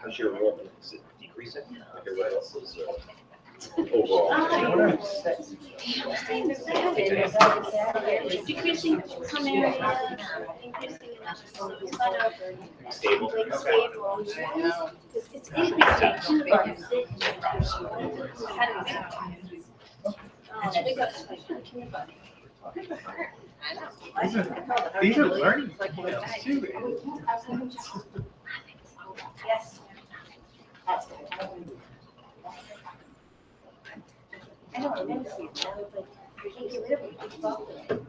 How's your enrollment? Is it decreasing? Everybody else is overall. Decreasing some areas, increasing in others, but Stable. stable. It's increasing. These are learning techniques too. Yes. That's good. I know, I never see it. I was like, I can't get rid of it. It's all good.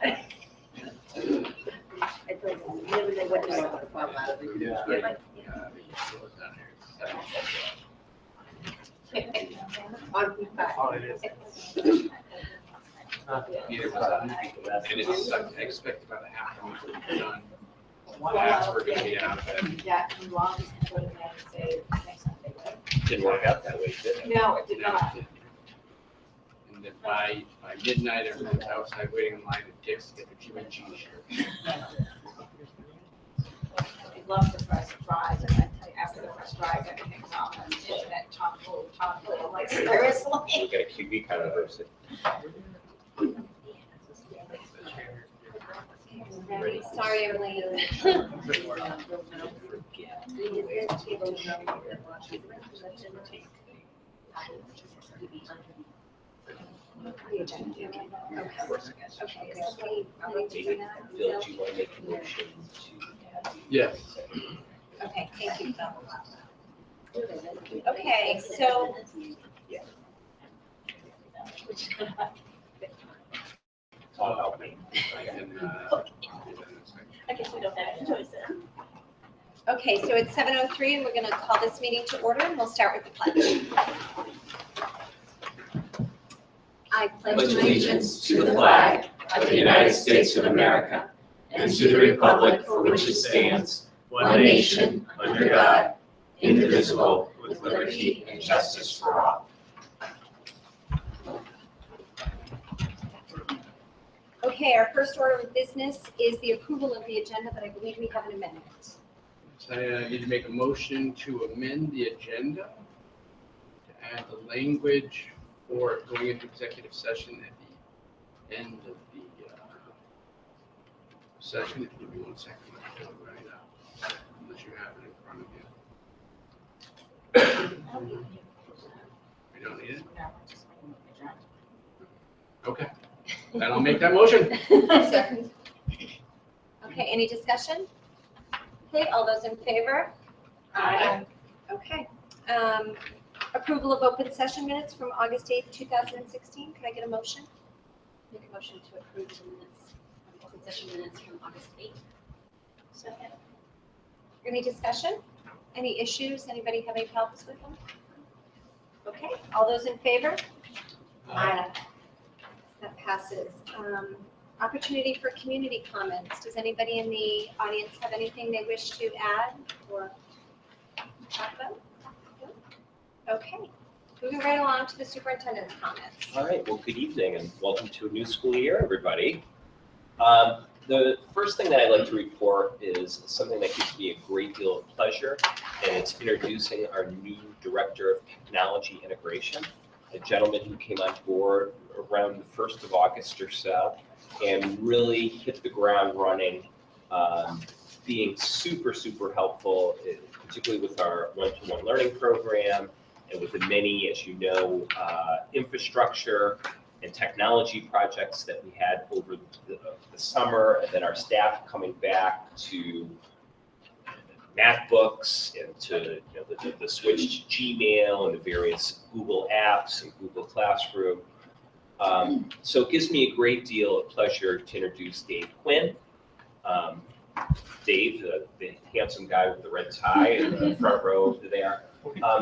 I thought, never know what to fall out of it. On five. And it's, I expect about a half a week to be done. That's we're gonna be out of it. Yeah, and long as you put it down and say, next time they will. Didn't work out that way, did it? No, it did not. And then by midnight, everyone's outside waiting in line at Dick's to get their Cuban cheese shirt. I love the first fries, and I tell you, after the first fries, everything's off, and that chocolate, I'm like, seriously? We got a QB controversy. Sorry, Emily. Phil, do you want to make a motion to? Yes. Okay, thank you, Phil. Okay, so. It's all about me. I guess we don't have a choice then. Okay, so it's 7:03 and we're going to call this meeting to order and we'll start with the pledge. I Pledge allegiance to the flag of the United States of America and to the republic for which it stands, one nation, under God, indivisible, with liberty and justice for all. Okay, our first order of business is the approval of the agenda, but I believe we have an amendment. So I need to make a motion to amend the agenda to add the language for going into executive session at the end of the session. If you give me 1 second, I'll fill it right out, unless you have it in front of you. You don't need it? Okay, then I'll make that motion. Second. Okay, any discussion? Okay, all those in favor? Aye. Okay. Approval of open session minutes from August 8th, 2016. Can I get a motion? Make a motion to approve the minutes, open session minutes from August 8th. Second. Any discussion? Any issues? Anybody have any problems with them? Okay, all those in favor? Aye. That passes. Opportunity for community comments. Does anybody in the audience have anything they wish to add or talk about? No? Okay, moving right along to the superintendent's comments. All right, well, good evening and welcome to a new school year, everybody. The first thing that I'd like to report is something that gives me a great deal of pleasure, and it's introducing our new Director of Technology Integration, a gentleman who came on board around the 1st of August or so, and really hit the ground running, being super, super helpful, particularly with our one-to-one learning program and with the many, as you know, infrastructure and technology projects that we had over the summer, and then our staff coming back to math books and to the switch to Gmail and the various Google apps and Google Classroom. So it gives me a great deal of pleasure to introduce Dave Quinn. Dave, the handsome guy with the red tie in the front row over there.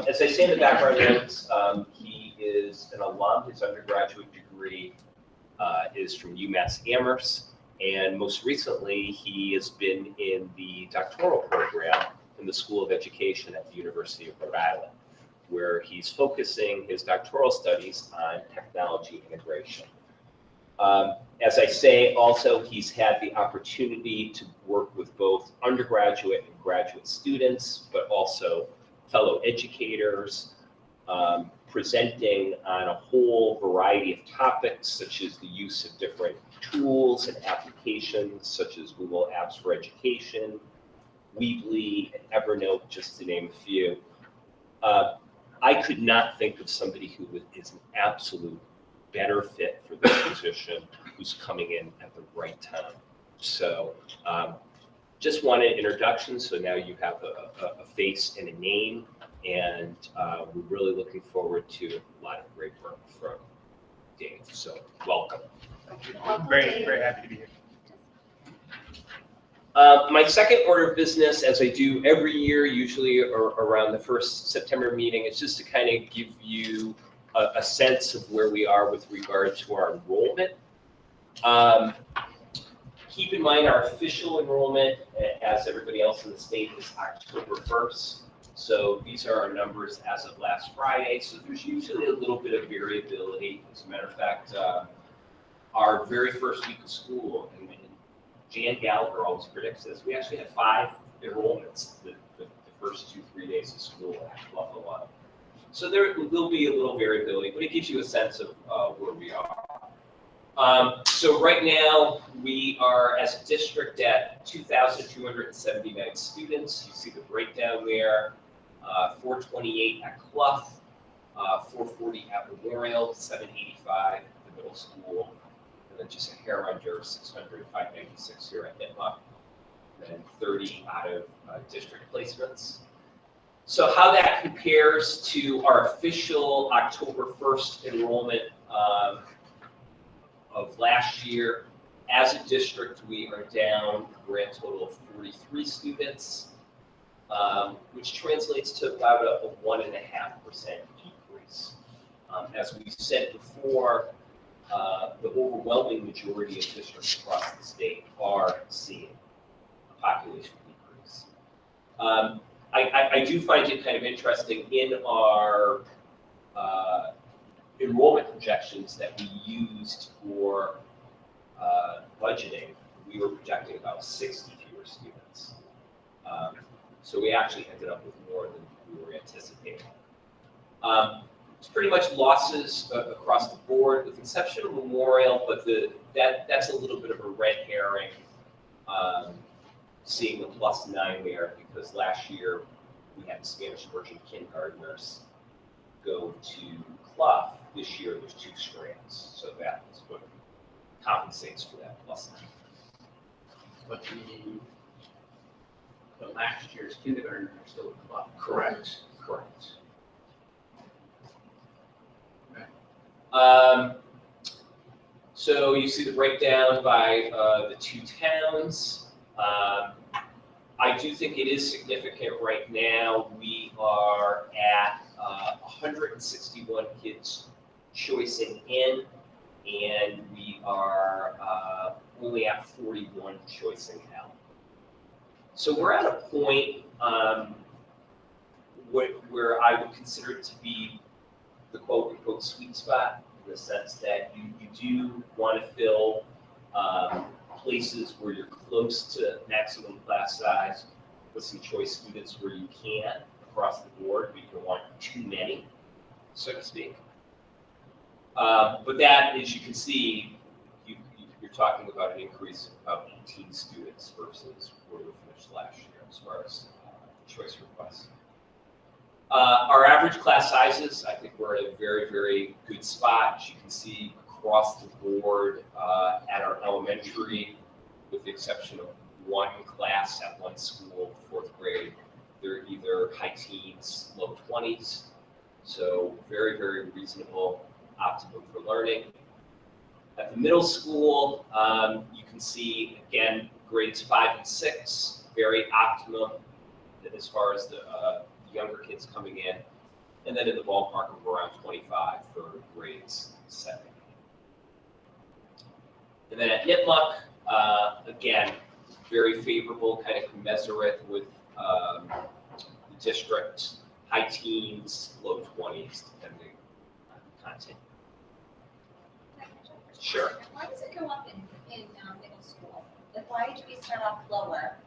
As I say in the background notes, he is an alum. His undergraduate degree is from UMass Amherst, and most recently he has been in the doctoral program in the School of Education at the University of Rhode Island, where where he's focusing his doctoral studies on technology integration. As I say, also, he's had the opportunity to work with both undergraduate and graduate students, but also fellow educators, presenting on a whole variety of topics, such as the use of different tools and applications, such as Google Apps for Education, Weebly, and Evernote, just to name a few. I could not think of somebody who is an absolute better fit for this position, who's coming in at the right time. So just wanted an introduction, so now you have a face and a name, and we're really looking forward to a lot of great work from Dave. So welcome. Very, very happy to be here. My second order of business, as I do every year, usually around the first September meeting, is just to kind of give you a sense of where we are with regard to our enrollment. Keep in mind our official enrollment, as everybody else in the state, is October 1st. So these are our numbers as of last Friday. So there's usually a little bit of variability. As a matter of fact, our very first week of school, and Jan Gallagher always predicts this, we actually had 5 enrollments the first 2-3 days of school at Buffalo. So there will be a little variability, but it gives you a sense of where we are. So right now, we are, as a district, at 2,279 students. You see the breakdown there. 428 at Clough, 440 at Memorial, 785 at the middle school, and then just a hair under 600, 596 here at Nipmuc, and then 30 out of district placements. So how that compares to our official October 1st enrollment of last year, as a district, we are down a grand total of 43 students, which translates to about a 1.5% decrease. As we said before, the overwhelming majority of districts across the state are seeing a population decrease. I do find it kind of interesting in our enrollment projections that we used for budgeting. We were projecting about 60 fewer students. So we actually ended up with more than we were anticipating. It's pretty much losses across the board, with the exception of Memorial, but that's a little bit of a red herring, seeing the +9 there, because last year we had Spanish immersion kindergartners go to Clough. This year there's 2 strands, so that is what compensates for that +9. But last year's kindergarten are still at Clough. Correct. So you see the breakdown by the 2 towns. I do think it is significant right now. We are at 161 kids choicing in, and we are only at 41 choicing out. So we're at a point where I would consider it to be the quote-unquote sweet spot, in the sense that you do want to fill places where you're close to maximum class size with some choice students where you can across the board, but you don't want too many, so to speak. But that, as you can see, you're talking about an increase of about 18 students versus where we finished last year as far as choice requests. Our average class sizes, I think we're at a very, very good spot. As you can see across the board at our elementary, with the exception of 1 class at 1 school, 4th grade, they're either high teens, low 20s. So very, very reasonable, optimum for learning. At the middle school, you can see, again, grades 5 and 6, very optimum as far as the younger kids coming in. And then in the ballpark of around 25 for grades 7. And then at Nipmuc, again, very favorable, kind of commensurate with the district, high teens, low 20s. Sure. Why does it go up in middle school? Like, why do we start off lower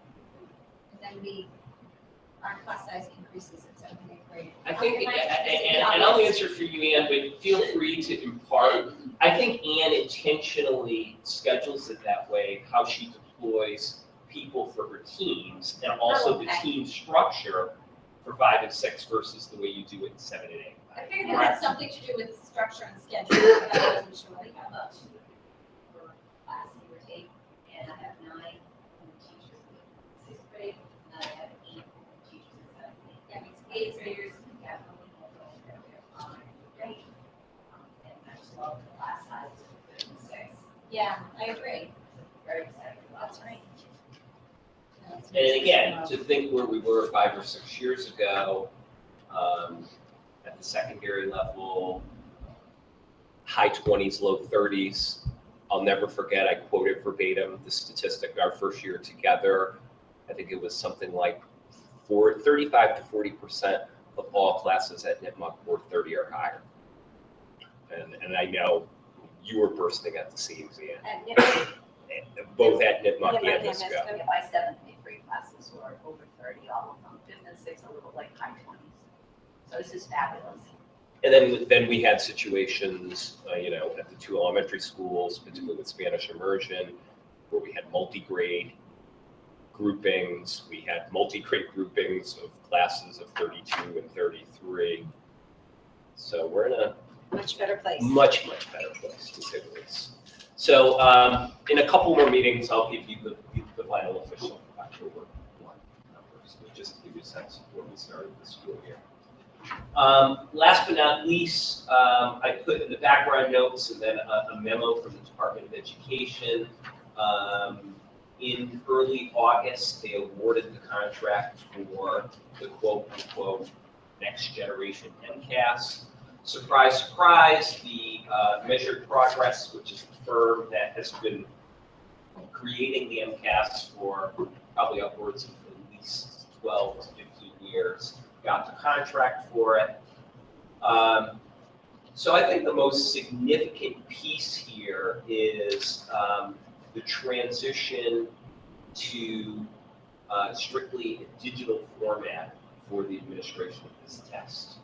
and then our class size increases in 7th and 8th grade? I think, Am I- and I'll answer for you, Ann, but feel free to impart. I think Ann intentionally schedules it that way, how she deploys people for her teams, and also the okay. team structure for 5 and 6 versus the way you do it in 7 and 8. I figured it had something to do with structure and schedule, but I wasn't sure. We have a for class give or take, and I have 9 teachers in 6th grade, and I have 8 teachers in 7th grade. That means 8th graders definitely will go there. Great. And I just love the class size of 6. Yeah, I agree. Very excited about That's right. And again, to think where we were 5 or 6 years ago, at the secondary level, high 20s, low 30s. I'll never forget, I quoted verbatim the statistic our first year together. I think it was something like 35 to 40% of all classes at Nipmuc were 30 or higher. And I know you were bursting at the seams, Ann. Both at Nipmuc and NISCO. My 7th and 8th grade classes were over 30, all of them, 5th and 6th, a little like high 20s. So this is fabulous. And then we had situations, at the 2 elementary schools, particularly with Spanish immersion, where we had multi-grade groupings. We had multi-grade groupings of classes of 32 and 33. So we're in a Much better place. much better place, to say the least. So in a couple more meetings, I'll give you the final official October 1 numbers, but just to give you a sense of where we started the school year. Last but not least, I put in the background notes and then a memo from the Department of Education. In early August, they awarded the contract for the quote-unquote next generation MCAS. Surprise, surprise, the Measured Progress, which is the firm that has been creating the MCAS for probably upwards of at least 12 to 15 years, got the contract for it. So I think the most significant piece here is the transition to strictly a digital format for the administration of this test.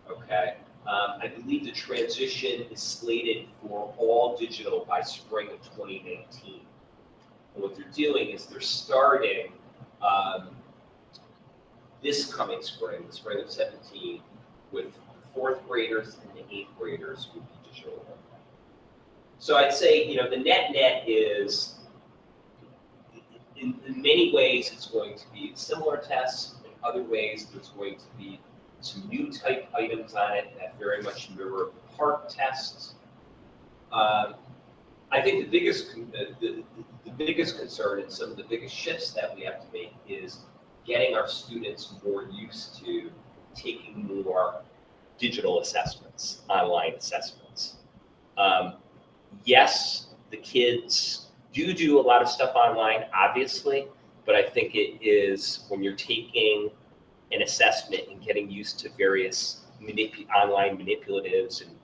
Okay, I believe the transition is slated for all digital by spring of 2019. And what they're doing is they're starting this coming spring, the spring of 17, with 4th graders and the 8th graders would be digital only. So I'd say, the net is, in many ways, it's going to be similar tests. In other ways, there's going to be some new type items on it that very much mirror part tests. I think the biggest concern and some of the biggest shifts that we have to make is getting our students more used to taking more digital assessments, online assessments. Yes, the kids do a lot of stuff online, obviously, but I think it is when you're taking an assessment and getting used to various online manipulatives and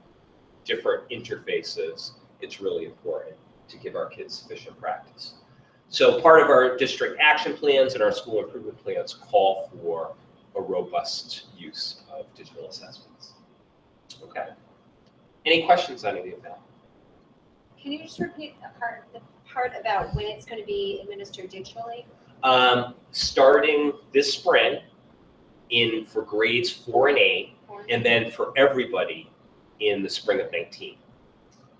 different interfaces, it's really important to give our kids sufficient practice. So part of our district action plans and our school improvement plans call for a robust use of digital assessments. Okay. Any questions on any of that? Can you just repeat the part about when it's going to be administered digitally? Starting this spring for grades 4 and 8, and then for everybody in the spring of 19.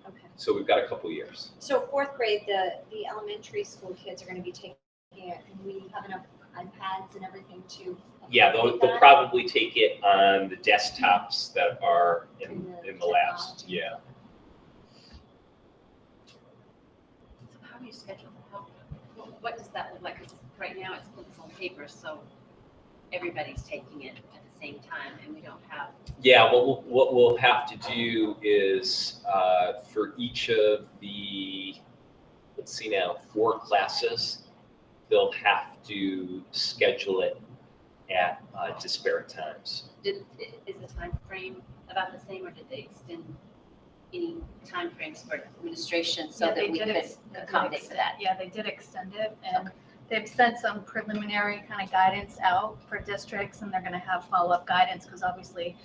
Okay. So we've got a couple years. So 4th grade, the elementary school kids are going to be taking it, and we have enough iPads and everything to. Yeah, they'll probably take it on the desktops that are in the labs. Yeah. So how do you schedule the help? What does that look like? 'Cause right now it's on paper, so everybody's taking it at the same time, and we don't have. Yeah, what we'll have to do is for each of the, let's see now, 4 classes, they'll have to schedule it at disparate times. Is the time frame about the same, or did they extend? any timeframes for administration so Yeah, that we did could accommodate for extend- that. Yeah, they did extend it, and they've sent some preliminary kind of guidance out for districts, and they're going to have follow-up guidance, because obviously,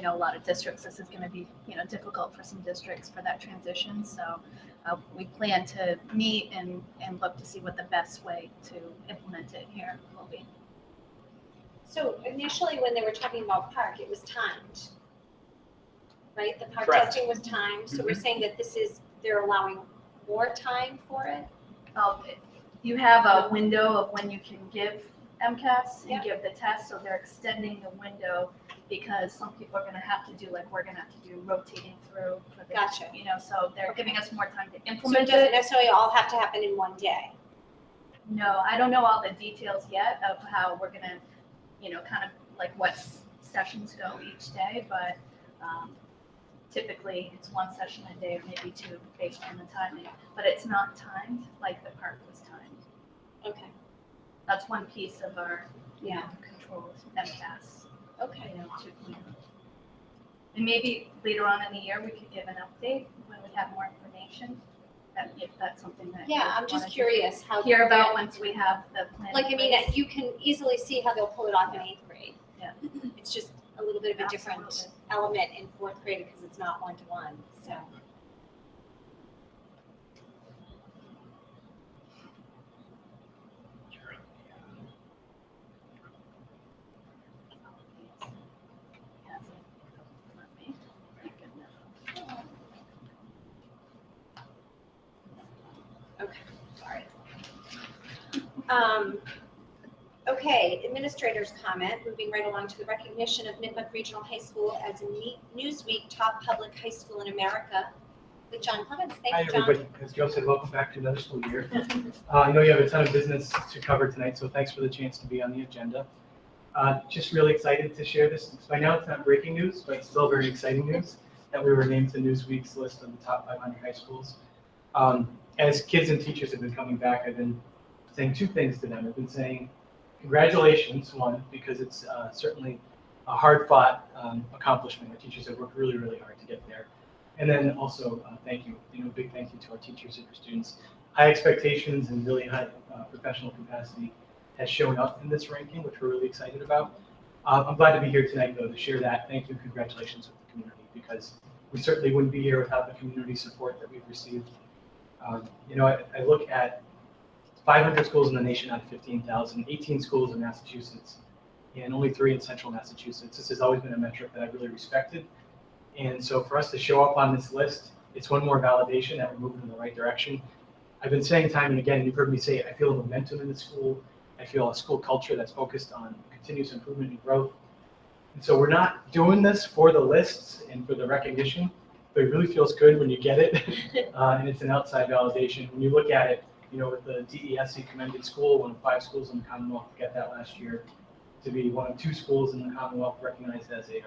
a lot of districts, this is going to be, difficult for some districts for that transition. So we plan to meet and look to see what the best way to implement it here will be. So initially, when they were talking about park, it was timed, right? The park Correct. testing was timed, so we're saying that they're allowing more time for it? You have a window of when you can give MCAS Yeah. and give the test, so they're extending the window because some people are going to have to do, like we're going to have to do rotating through for the, Gotcha. So they're giving us more time to So it implement doesn't it. necessarily all have to happen in one day? No, I don't know all the details yet of how we're going to, kind of like what sessions go each day, but typically it's one session a day or maybe two based on the timing, but it's not timed like the park was timed. Okay, That's one piece of our, yeah, controlled MCAS, okay. 2.0. And maybe later on in the year, we could give an update when we have more information, if that's something that. you Yeah, I'm just wanna curious how. Hear about once we have the plan. Like, in I mean, place. you can easily see how they'll pull it off in 8th grade. Yeah. It's just a little bit of a different Absolutely. element in 4th grade because it's not one-to-one, so. Okay, sorry. Okay, administrator's comment, moving right along to the recognition of Mendon-Upton Regional High School as a Newsweek top public high school in America with John Clemens. Hi, Thank you, John. everybody. As Joe said, welcome back to another school year. I know you have a ton of business to cover tonight, so thanks for the chance to be on the agenda. Just really excited to share this. By now, it's not breaking news, but it's still very exciting news that we were named to Newsweek's list of the top 500 high schools. As kids and teachers have been coming back, I've been saying two things to them. I've been saying, congratulations, one, because it's certainly a hard-fought accomplishment. Our teachers have worked really, really hard to get there. And then also, thank you. Big thank you to our teachers and our students. High expectations and really high professional capacity has shown up in this ranking, which we're really excited about. I'm glad to be here tonight, though, to share that. Thank you, congratulations with the community, because we certainly wouldn't be here without the community support that we've received. I look at 500 schools in the nation out of 15,000, 18 schools in Massachusetts, and only 3 in central Massachusetts. This has always been a metric that I've really respected. And so for us to show up on this list, it's one more validation that we're moving in the right direction. I've been saying time and again, and you've heard me say it, I feel a momentum in the school. I feel a school culture that's focused on continuous improvement and growth. And so we're not doing this for the lists and for the recognition, but it really feels good when you get it. And it's an outside validation. When you look at it, with the DESE commended school, one of 5 schools in the Commonwealth to get that last year, to be one of 2 schools in the Commonwealth recognized as a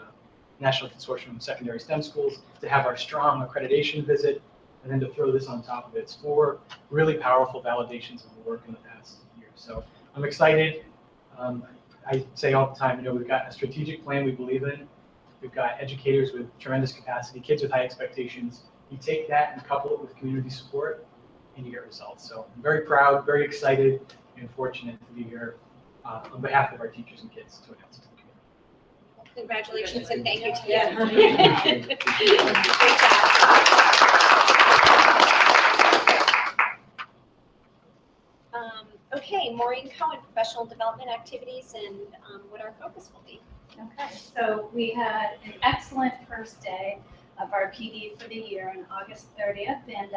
National Consortium of Secondary STEM Schools, to have our strong accreditation visit, and then to throw this on top of it. It's 4 really powerful validations of the work in the past year. So I'm excited. I say all the time, we've got a strategic plan we believe in. We've got educators with tremendous capacity, kids with high expectations. You take that and couple it with community support, and you get results. So I'm very proud, very excited, and fortunate to be here on behalf of our teachers and kids to announce it to the community. Congratulations and thank you to Yeah. you. Great job. Okay, Maureen Cohen, professional development activities and what our focus will be. Okay, so we had an excellent first day of our PD for the year on August 30th, and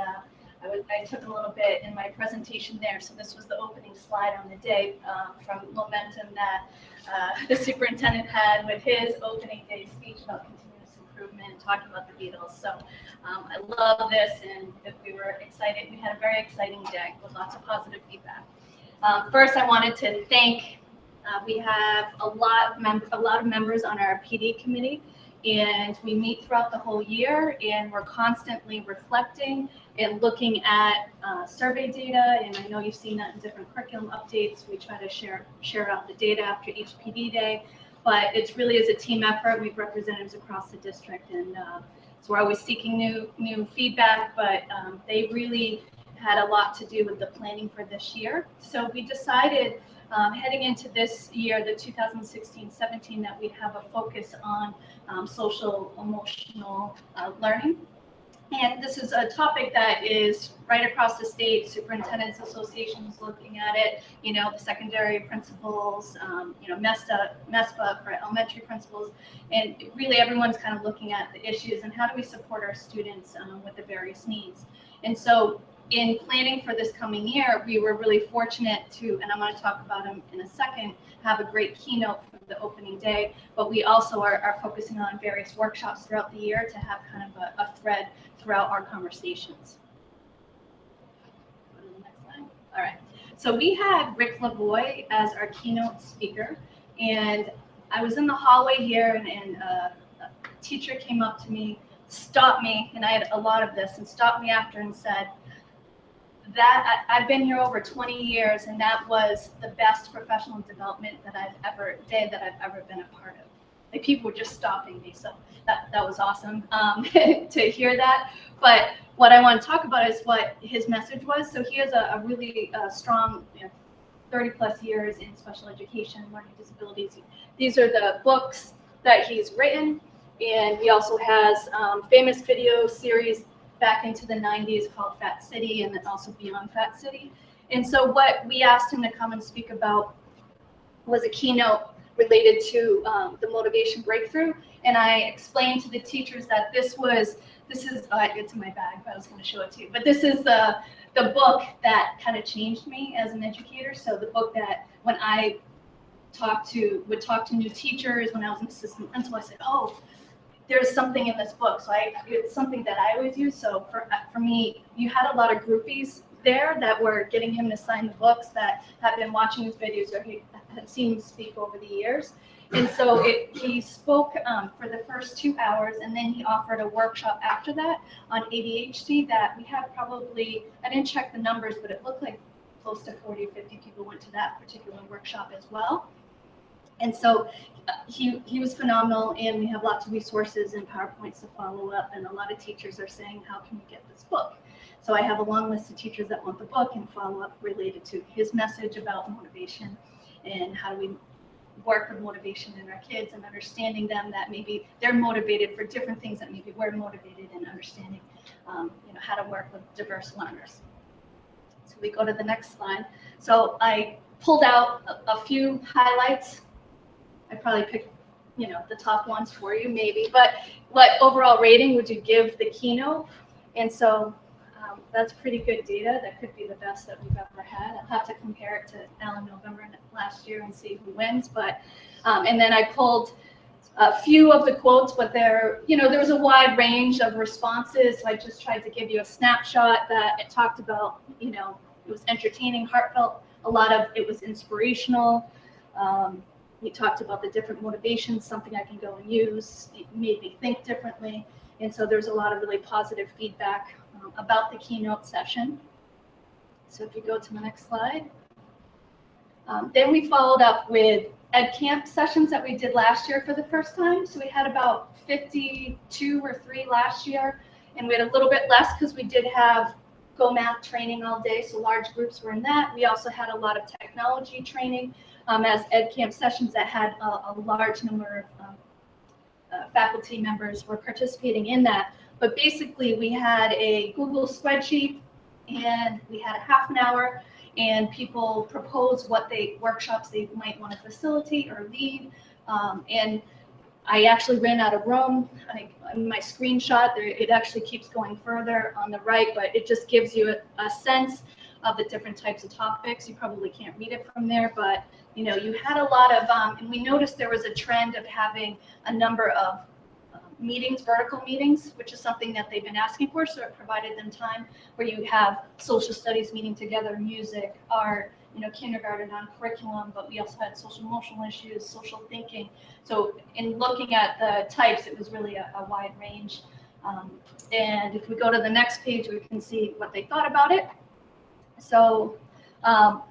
I took a little bit in my presentation there. So this was the opening slide on the day from momentum that the superintendent had with his opening day speech about continuous improvement, talking about the Beatles. So I love this, and we were excited. We had a very exciting day with lots of positive feedback. First, I wanted to thank. We have a lot of members on our PD committee, and we meet throughout the whole year, and we're constantly reflecting and looking at survey data. And I know you've seen that in different curriculum updates. We try to share out the data after each PD day, but it's really is a team effort. We have representatives across the district, and So we're always seeking new feedback, but they really had a lot to do with the planning for this year. So we decided heading into this year, the 2016-17, that we'd have a focus on social emotional learning. And this is a topic that is right across the state. Superintendents Association is looking at it. The secondary principals, MESPA for elementary principals, and really everyone's kind of looking at the issues and how do we support our students with the various needs. And so in planning for this coming year, we were really fortunate to, and I'm going to talk about them in a second, have a great keynote for the opening day, but we also are focusing on various workshops throughout the year to have kind of a thread throughout our conversations. Go to the next slide. All right. So we had Rick Lavoie as our keynote speaker, and I was in the hallway here, and a teacher came up to me, stopped me, and I had a lot of this, and stopped me after and said, I've been here over 20 years, and that was the best professional development that I've ever been a part of. Like, people were just stopping me, so that was awesome to hear that. But what I want to talk about is what his message was. So he has a really strong 30 plus years in special education and learning disabilities. These are the books that he's written, and he also has famous video series back into the 90s called Fat City, and then also Beyond Fat City. And so what we asked him to come and speak about was a keynote related to the motivation breakthrough. And I explained to the teachers that this is, it's in my bag, but I was going to show it to you. But this is the book that kind of changed me as an educator. So the book that when I would talk to new teachers, when I was an assistant principal, I said, oh, there's something in this book. So it's something that I always use. So for me, you had a lot of groupies there that were getting him to sign the books, that have been watching his videos or he had seen him speak over the years. And so he spoke for the first 2 hours, and then he offered a workshop after that on ADHD that we had probably, I didn't check the numbers, but it looked like close to 40 or 50 people went to that particular workshop as well. And so he was phenomenal, and we have lots of resources and PowerPoints to follow up, and a lot of teachers are saying, how can we get this book? So I have a long list of teachers that want the book and follow up related to his message about motivation and how do we work with motivation in our kids and understanding them, that maybe they're motivated for different things that maybe we're motivated, and understanding how to work with diverse learners. So we go to the next slide. So I pulled out a few highlights. I probably picked, the top ones for you maybe, but what overall rating would you give the keynote? And so that's pretty good data. That could be the best that we've ever had. I'll have to compare it to Alan November last year and see who wins. But and then I pulled a few of the quotes, but there was a wide range of responses. So I just tried to give you a snapshot that it talked about. It was entertaining, heartfelt. A lot of it was inspirational. He talked about the different motivations, something I can go and use. It made me think differently. And so there's a lot of really positive feedback about the keynote session. So if you go to the next slide. Then we followed up with Ed Camp sessions that we did last year for the first time. So we had about 52 or 3 last year, and we had a little bit less because we did have Go Math training all day, so large groups were in that. We also had a lot of technology training as Ed Camp sessions that had a large number of faculty members were participating in that. But basically, we had a Google spreadsheet, and we had a half an hour, and people proposed what workshops they might want to facilitate or lead. And I actually ran out of room. In my screenshot, it actually keeps going further on the right, but it just gives you a sense of the different types of topics. You probably can't read it from there, but you had a lot of, and we noticed there was a trend of having a number of meetings, vertical meetings, which is something that they've been asking for. So it provided them time where you have social studies meeting together, music, art, kindergarten on curriculum, but we also had social emotional issues, social thinking. So in looking at the types, it was really a wide range. And if we go to the next page, we can see what they thought about it. So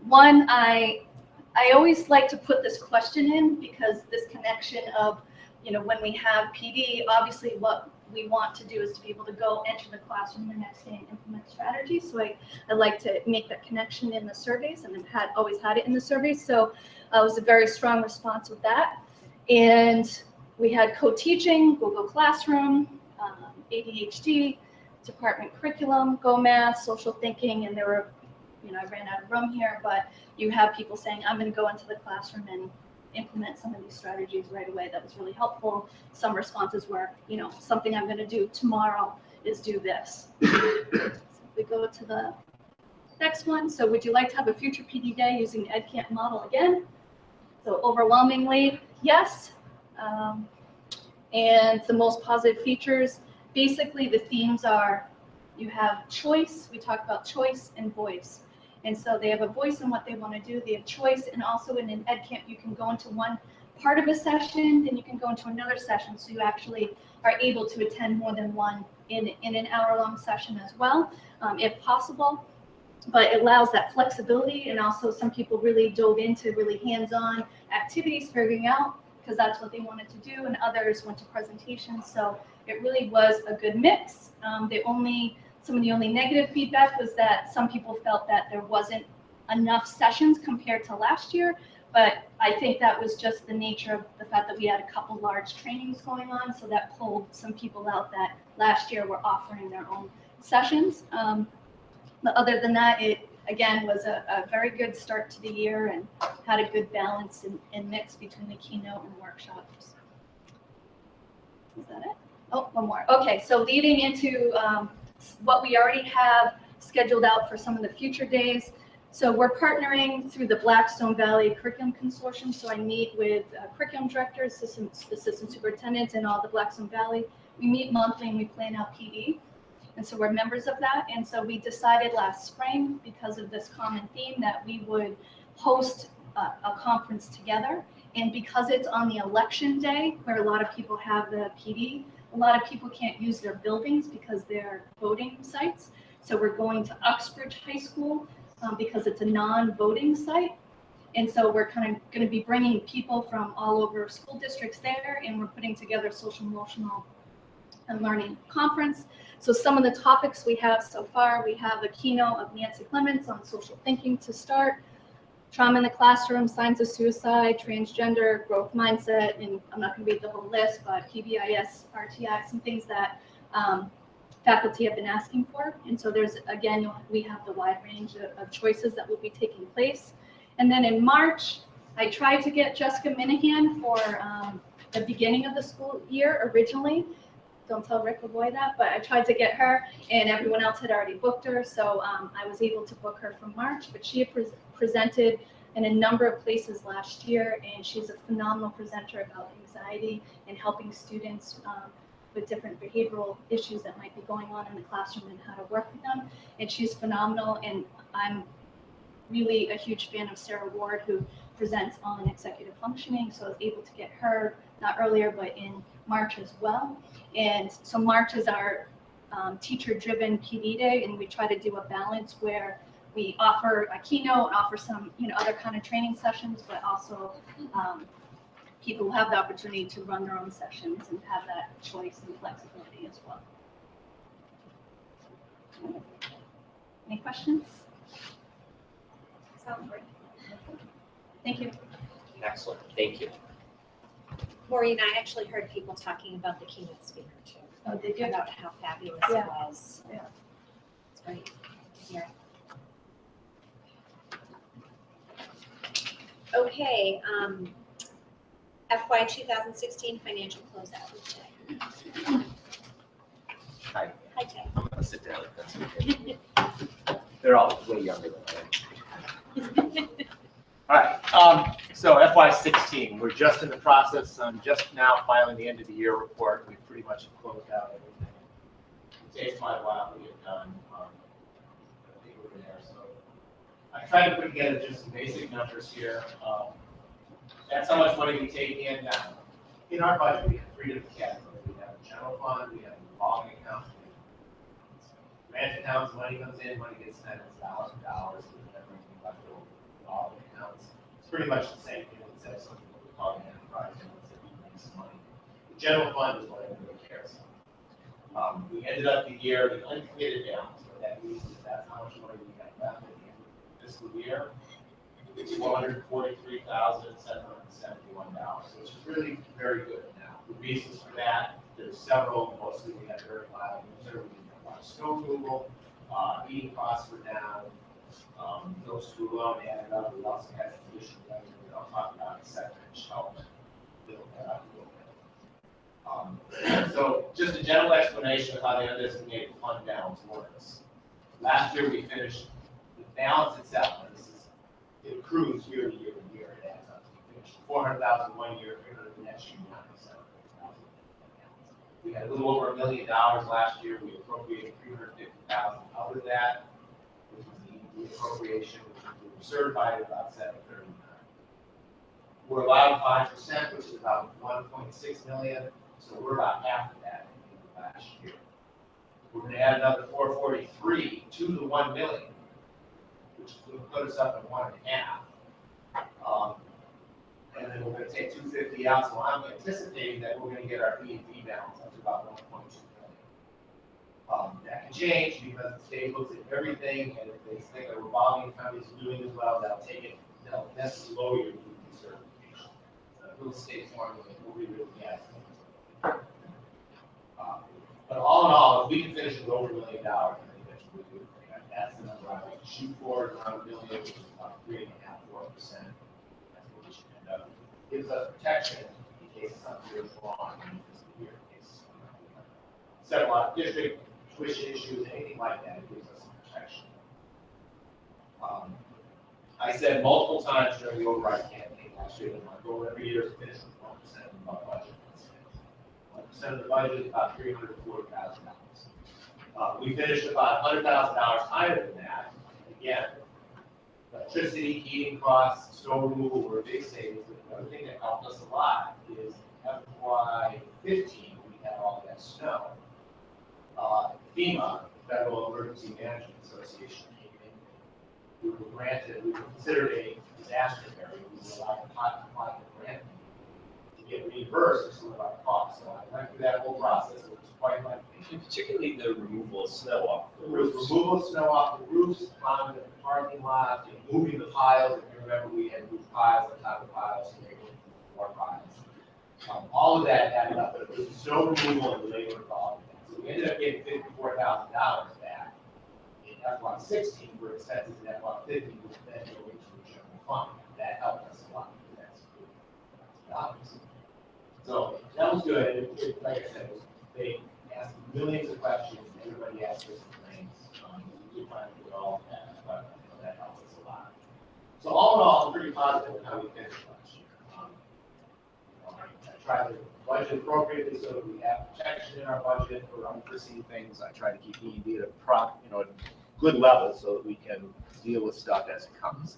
one, I always like to put this question in, because this connection of when we have PD, obviously what we want to do is to be able to go enter the classroom the next day and implement strategies. So I like to make that connection in the surveys, and I've always had it in the surveys. So it was a very strong response with that. And we had co-teaching, Google Classroom, ADHD, department curriculum, Go Math, social thinking, and there were, I ran out of room here, but you have people saying, I'm going to go into the classroom and implement some of these strategies right away. That was really helpful. Some responses were, something I'm going to do tomorrow is do this. So we go to the next one. So would you like to have a future PD day using the EdCamp model again? So overwhelmingly, yes. And the most positive features, basically the themes are, you have choice. We talk about choice and voice. And so they have a voice in what they want to do. They have choice. And also in an EdCamp, you can go into one part of a session, then you can go into another session. So you actually are able to attend more than one in an hour-long session as well, if possible. But it allows that flexibility. And also some people really dove into really hands-on activities, figuring out, because that's what they wanted to do. And others went to presentations. So it really was a good mix. Some of the only negative feedback was that some people felt that there wasn't enough sessions compared to last year, but I think that was just the nature of the fact that we had a couple large trainings going on, so that pulled some people out that last year were offering their own sessions. But other than that, it again was a very good start to the year and had a good balance and mix between the keynote and workshops. Is that it? Oh, one more. Okay, so leading into what we already have scheduled out for some of the future days. So we're partnering through the Blackstone Valley Curriculum Consortium. So I meet with curriculum directors, assistant superintendents, and all the Blackstone Valley. We meet monthly and we plan out PD. And so we're members of that. And so we decided last spring, because of this common theme, that we would host a conference together. And because it's on the election day, where a lot of people have the PD, a lot of people can't use their buildings because they're voting sites. So we're going to Uxbridge High School because it's a non-voting site. And so we're kind of going to be bringing people from all over school districts there, and we're putting together a social emotional and learning conference. So some of the topics we have so far, we have a keynote of Nancy Clements on social thinking to start, trauma in the classroom, signs of suicide, transgender, growth mindset, and I'm not going to read the whole list, but PBIS, RTI, some things that faculty have been asking for. And so there's, again, we have the wide range of choices that will be taking place. And then in March, I tried to get Jessica Minahan for the beginning of the school year originally. Don't tell Rick Lavoy that, but I tried to get her, and everyone else had already booked her. So I was able to book her for March, but she had presented in a number of places last year, and she's a phenomenal presenter about anxiety and helping students with different behavioral issues that might be going on in the classroom and how to work with them. And she's phenomenal, and I'm really a huge fan of Sarah Ward, who presents on executive functioning. So I was able to get her, not earlier, but in March as well. And so March is our teacher-driven PD day, and we try to do a balance where we offer a keynote, offer some other kind of training sessions, but also people have the opportunity to run their own sessions and have that choice and flexibility as well. Any questions? Sounds great. Thank you. Excellent, thank you. Maureen, I actually heard people talking about the keynote speaker too. Oh, did you? About how fabulous Yeah. it was. Yeah. It's great to hear. Okay, FY 2016 financial closeout. Hi. Hi, Jay. I'm gonna sit down if that's okay. They're all way younger than I am. All right, so FY16, we're just in the process, just now filing the end of the year report. We've pretty much closed out everything. It takes quite a while to get done. I think we're there. So I tried to put together just some basic numbers here. That's how much money we take in. Now, in our budget, we have three different categories. We have a general fund, we have a revolving account, grant accounts, money comes in, money gets spent, it's dollars for dollars, and then everything left over. All the accounts, it's pretty much the same. You know, instead of something we call an enterprise, you know, it's that we make some money. general fund is what everybody cares about. We ended up the year with uncommitted balance. What that means is that's how much money we have left at the end of the fiscal year. It's $443,771. So it's really very good now. The reasons for that, there's several. Mostly we had very mild winter. We did a lot of snow removal. Heating costs were down. Those two alone added up. We also had some additional revenue that I'll talk about in a second, which helped build that up a little bit. So just a general explanation of how the undesignated fund balance works. Last year we finished the balance itself, and this is, it accrues year to year to year. It adds up. We finished 400,000 one year, 300 the next year, 97,000. We had a little over $1 million last year. We appropriated 350,000 out of that, which was the appropriation, which we were certified at about 739. We're allowed 5%, which is about 1.6 million. So we're about half of that last year. We're going to add another 443 to the 1 million, which will put us up at 1.5. And then we're going to take 250 out. So I'm anticipating that we're going to get our B&B balance up to about 1.2 million. That can change because the state looks at everything, and if they think a revolving account is doing as well, they'll take it. They'll necessarily lower your B&B certification. Little states formula will be really gas. But all in all, if we can finish with over $1 million, I think that's a really good thing. That's the number I would shoot for, around $1 million, which is about 3.5–4%. That's what we should end up. Gives us protection in case something goes wrong in this year. In case several out of district tuition issues, anything like that, it gives us some protection. I said multiple times during the override campaign last year that my goal every year is to finish with 1% of my budget. 1% of the budget is about $340,000. We finished about $100,000 higher than that. Again, electricity, heating costs, snow removal were big savings. But the other thing that helped us a lot is FY15, we had all that snow. FEMA, Federal Emergency Management Association, came in. We were granted, we were considered a disaster area. We were allowed to apply for grant to get reimbursed for some of our costs. So I went through that whole process. It was quite lengthy. And particularly the removal of snow off the There was roofs. removal of snow off the roofs, on the parking lot, moving the piles. If you remember, we had moved piles on top of piles, and they were more piles. All of that added up, but it was the snow removal and the labor involved. So we ended up getting $54,000 back in FY16 for expenses in FY15, which then go into the general fund. That helped us a lot. That's good. So that was good. Like I said, they asked millions of questions. Everybody asked us some things. We did try to do it all, but that helps us a lot. So all in all, I'm pretty positive on how we finished last year. I try to budget appropriately so that we have protection in our budget for unforeseen things. I try to keep E&D at a good level so that we can deal with stuff as it comes.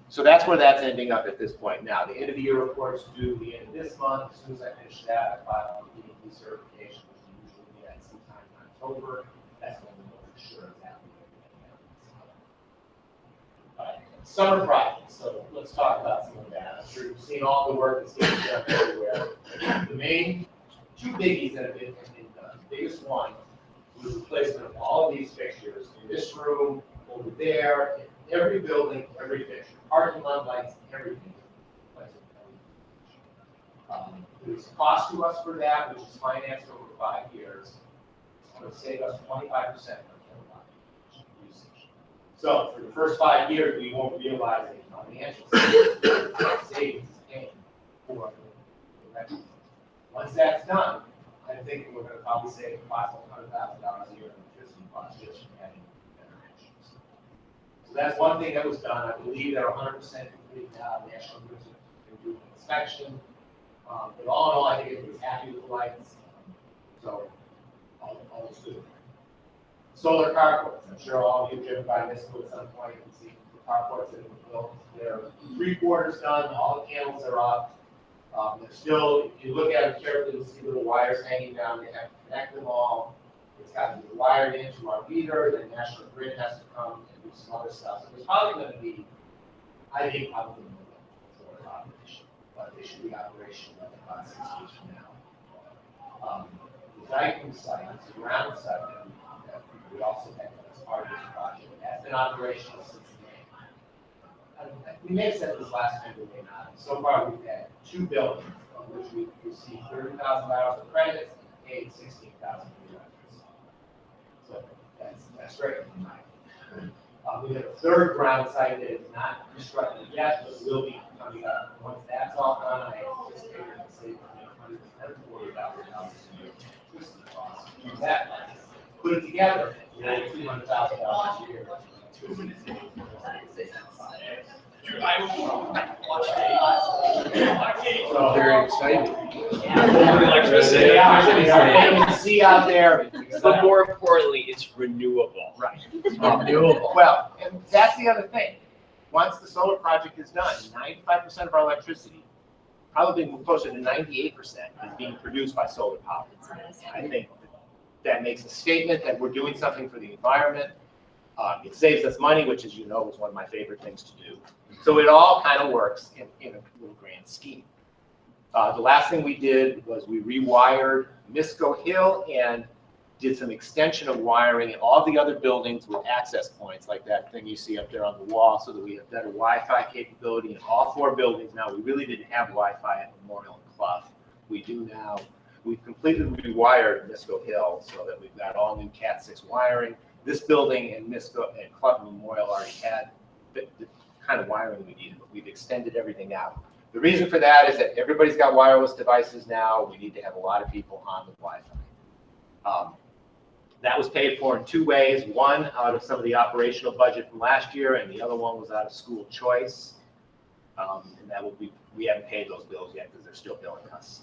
So that's where that's ending up at this point. Now, the end of the year reports due the end of this month. As soon as I finish that, I file the E&D certification, which we usually get sometime in October. That's when we know for sure exactly what we're going to have. Summer projects. So let's talk about some of that. I'm sure you've seen all the work that's getting done everywhere. The main two biggies that have been done. The biggest one was the replacement of all of these fixtures in this room, over there, in every building, every fixture, parking lot lights, everything. There's a cost to us for that, which is financed over 5 years. It's going to save us 25% of our kilowatt usage. So for the first 5 years, we won't realize any financial savings is paying for the rent. Once that's done, I think we're going to probably save approximately $100,000 a year in electricity costs just from adding generations. So that's one thing that was done. I believe they're 100% complete now. The National Grid is doing an inspection. But all in all, I think it was happy with the lights. So all is good. Solar carports. I'm sure all of you have driven by this at some point and see the carports that were built. They're 3/4 done. All the panels are up. They're still, if you look at them carefully, you'll see little wires hanging down. They have to connect them all. It's got to be wired into our meter. The National Grid has to come and do some other stuff. So there's probably going to be, I think, probably more solar operation. but they should be operational in about 6 years from now. The Dyken site, the ground site that we also had as part of this project, has been operational since then. We may have said this last time, we may not. So far, we've had 2 buildings on which we received $30,000 of credits and paid $16,000 in records. So that's great. We have a 3rd ground site that is not constructed yet, but will be coming up. Once that's all done, I anticipate we're going to save $140,000 in electricity costs. Use that, put it together, $200,000 a year. So very exciting. Electricity. You can see out there. But more importantly, it's renewable. Right. Renewable. Well, and that's the other thing. Once the solar project is done, 95% of our electricity, probably closer to 98%, is being produced by solar power. I think that makes a statement that we're doing something for the environment. It saves us money, which, as you know, is one of my favorite things to do. So it all kind of works in a little grand scheme. The last thing we did was we rewired Misco Hill and did some extension of wiring in all the other buildings with access points, like that thing you see up there on the wall, so that we have better Wi-Fi capability in all 4 buildings now. We really didn't have Wi-Fi at Memorial and Clough. We do now. We've completely rewired Misco Hill so that we've got all new Cat 6 wiring. This building and Misco and Clough Memorial already had the kind of wiring we needed, but we've extended everything out. The reason for that is that everybody's got wireless devices now. We need to have a lot of people on the Wi-Fi. That was paid for in 2 ways. One, out of some of the operational budget from last year, and the other one was out of school choice. And that will be, we haven't paid those bills yet because they're still billing us.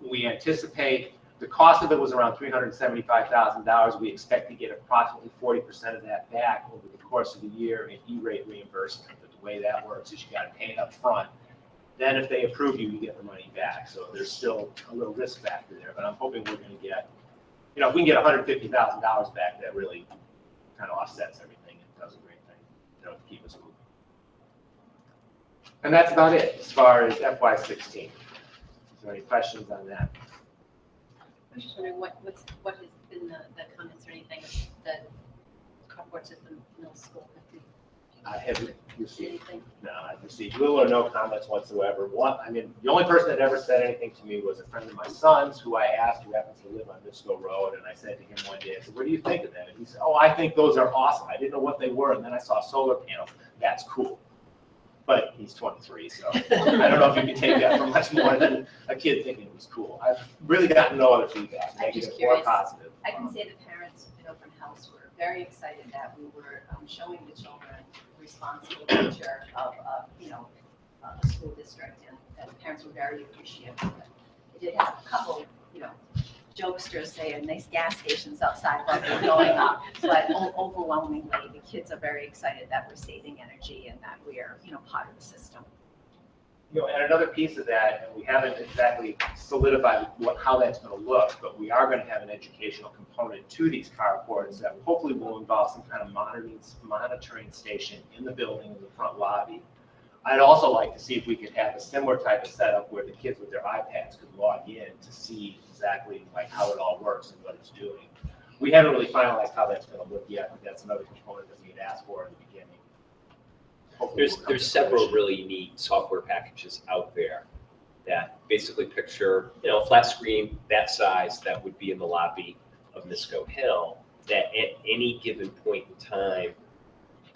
We anticipate the cost of it was around $375,000. We expect to get approximately 40% of that back over the course of the year in E-rate reimbursement. But the way that works is you got to pay it up front. Then if they approve you, you get the money back. So there's still a little risk factor there, but I'm hoping we're going to get, you know, if we can get $150,000 back, that really kind of offsets everything and does a great thing, you know, to keep us moving. And that's about it as far as FY16. Is there any questions on that? I'm just wondering what has been the comments or anything that carports at the middle school have been. I haven't received, Anything? no, I've received little or no comments whatsoever. I mean, the only person that ever said anything to me was a friend of my son's who I asked, who happens to live on Misco Road, and I said to him one day, I said, what do you think of that? And he said, oh, I think those are awesome. I didn't know what they were, and then I saw solar panels. That's cool. But he's 23, so I don't know if you can take that for much more than a kid thinking it was cool. I've really gotten no other feedback, I'm just negative or curious. positive. I can say the parents in open house were very excited that we were showing the children the responsible nature of, a school district, and that the parents were very appreciative of it. It did have a couple, jokesters saying nice gas stations outside while they're going up, but overwhelmingly, the kids are very excited that we're saving energy and that we are, part of the system. And another piece of that, and we haven't exactly solidified how that's going to look, but we are going to have an educational component to these carports that hopefully will involve some kind of monitoring station in the building in the front lobby. I'd also like to see if we could have a similar type of setup where the kids with their iPads could log in to see exactly how it all works and what it's doing. We haven't really finalized how that's going to look yet, but that's another component that we had asked for in the beginning. There's several really neat software packages out there that basically picture, a flat screen that size that would be in the lobby of Misco Hill, that at any given point in time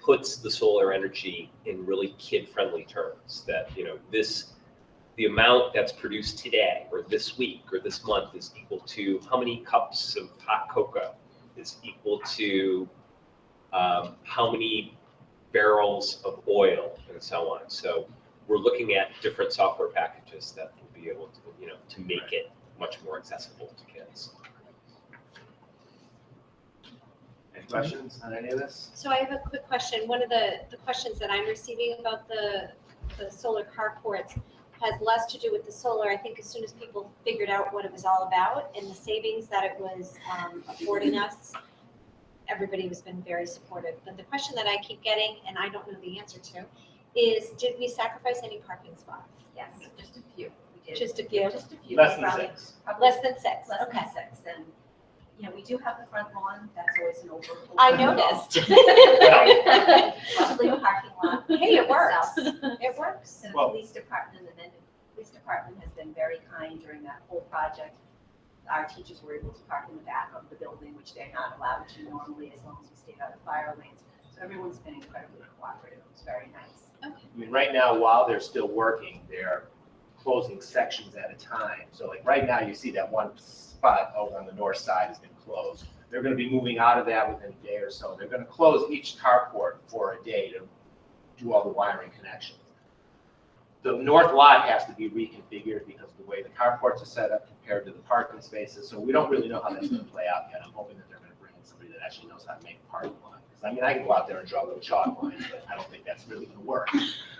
puts the solar energy in really kid-friendly terms. That the amount that's produced today or this week or this month is equal to how many cups of hot cocoa, is equal to how many barrels of oil, and so on. So we're looking at different software packages that will be able to, to make it much more accessible to kids. Any questions on any of this? So I have a quick question. One of the questions that I'm receiving about the solar carports has less to do with the solar. I think as soon as people figured out what it was all about and the savings that it was affording us, everybody has been very supportive. But the question that I keep getting, and I don't know the answer to, is, did we sacrifice any parking spots? Yes, just a few. We did. Just a few? Just a few. Less than Probably- 6. probably Less than 6, Less okay. than 6, and, you know, we do have the front lawn, that's always an over. I noticed. Lovely parking lot. Hey, it works. itself. It works. And the Well- police department, and then the police department has been very kind during that whole project. Our teachers were able to park in the back of the building, which they're not allowed to normally, as long as we stay out of fire lanes. So everyone's been incredibly cooperative, it was very nice. I mean, right now, while they're still working, they're closing sections at a time. So like right now, you see that one spot over on the north side has been closed. They're going to be moving out of that within a day or so. They're going to close each carport for a day to do all the wiring connections. The north lot has to be reconfigured because of the way the carports are set up compared to the parking spaces. So we don't really know how that's going to play out yet. I'm hoping that they're going to bring in somebody that actually knows how to make a parking lot. Because I mean, I can go out there and draw little chalk lines, but I don't think that's really going to work.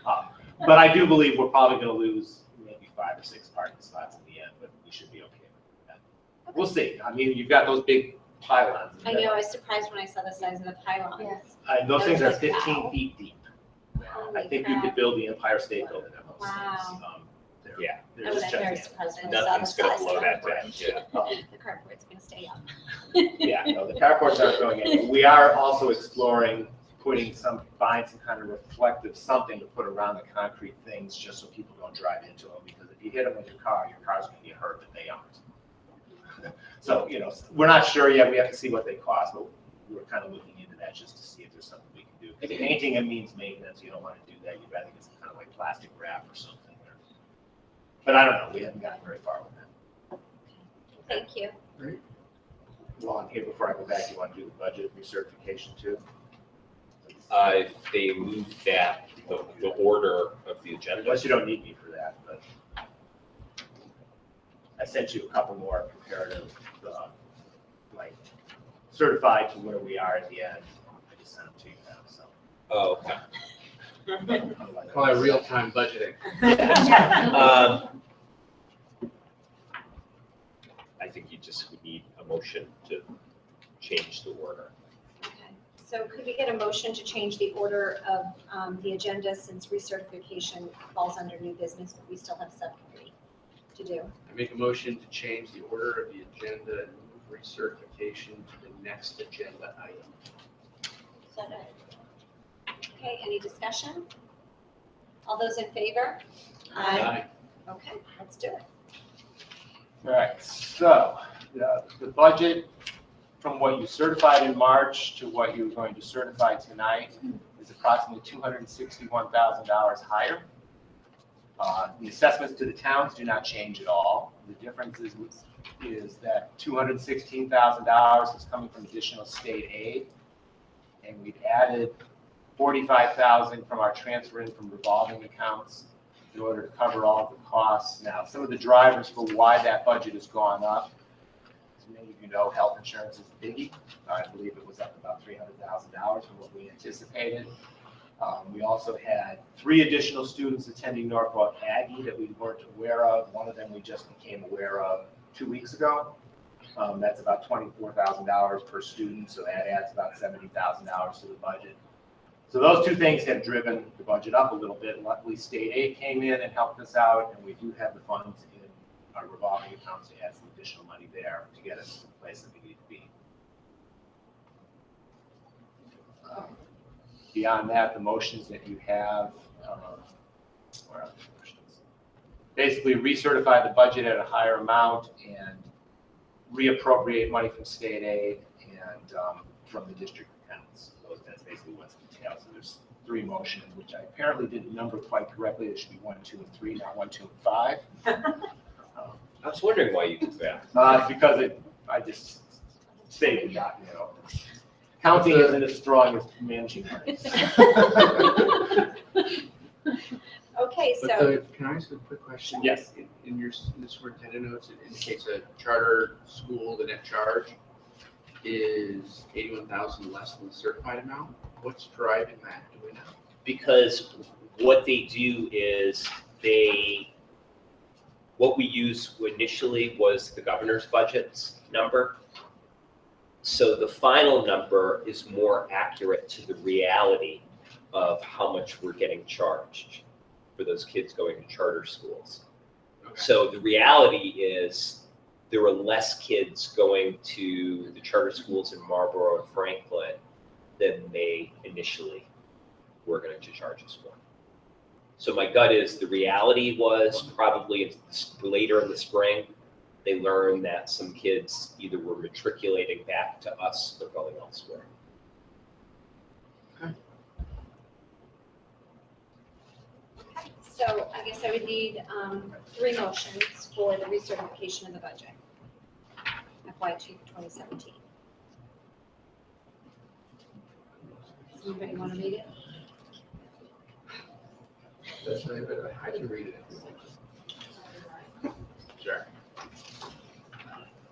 But I do believe we're probably going to lose maybe 5 or 6 parking spots in the end, but we should be okay with that. We'll see. I mean, you've got those big pylons. I know, I was surprised when I saw the size of the pylons. Yes. Those things are Wow. 15 feet deep. I think you could build the Empire State Building on those things. Wow. Yeah. They're I was just very gigantic. surprised when I saw the Nothing's gonna size blow of that them. down, yeah. The carport's gonna stay up. Yeah, no, the carports aren't going anywhere. We are also exploring putting buying some kind of reflective something to put around the concrete things just so people don't drive into them. Because if you hit them with your car's going to get hurt, but they aren't. So, you know, we're not sure yet. We have to see what they cost, but we're kind of looking into that just to see if there's something we can do. Because painting, it means maintenance. You don't want to do that. You'd rather get some kind of like plastic wrap or something. But I don't know. We haven't gotten very far with that. Thank you. Well, I'm here before I go back. You want to do the budget recertification too? If they move that, the order of the agenda. Unless you don't need me for that, but I sent you a couple more comparative, like certified to where we are at the end. I just sent them to you now, so. Oh, okay. Call it real-time budgeting. I think you just would need a motion to change the order. Okay. So could we get a motion to change the order of the agenda since recertification falls under new business, but we still have subcommittee to do? I make a motion to change the order of the agenda and move recertification to the next agenda item. Okay, any discussion? All those in favor? Aye. Okay, let's do it. All right, so the budget from what you certified in March to what you're going to certify tonight is approximately $261,000 higher. The assessments to the towns do not change at all. The difference is that $216,000 is coming from additional state aid. And we've added $45,000 from our transfer in from revolving accounts in order to cover all of the costs. Now, some of the drivers for why that budget has gone up, as many of you know, health insurance is a biggie. I believe it was up about $300,000 from what we anticipated. We also had 3 additional students attending Norfolk Aggie that we weren't aware of. One of them we just became aware of 2 weeks ago. That's about $24,000 per student, so that adds about $70,000 to the budget. So those 2 things have driven the budget up a little bit. Luckily, state aid came in and helped us out, and we do have the funds in our revolving accounts to add some additional money there to get us to the place that we need to be. Beyond that, the motions that you have, where are the motions? Basically recertify the budget at a higher amount and reappropriate money from state aid and from the district accounts. That's basically what's entailed. So there's 3 motions, which I apparently didn't number quite correctly. It should be 1, 2, and 3, not 1, 2, and 5. I was wondering why you did that. It's because I just saved it, you know. Counting isn't as strong as managing money. Okay, But so, can I ask a quick question? Yes. In your superintendent notes, it indicates a charter school, the net charge is 81,000 less than the certified amount. What's driving that? Do we know? Because what they do is what we used initially was the governor's budget's number. So the final number is more accurate to the reality of how much we're getting charged for those kids going to charter schools. Okay. So the reality is there were less kids going to the charter schools in Marlborough and Franklin than they initially were going to charge us for. So my gut is the reality was probably later in the spring, they learned that some kids either were matriculating back to us or going elsewhere. So I guess I would need 3 motions for the recertification of the budget. FY 2017. Does anybody want to read it? That's not even, I can read it. Sure.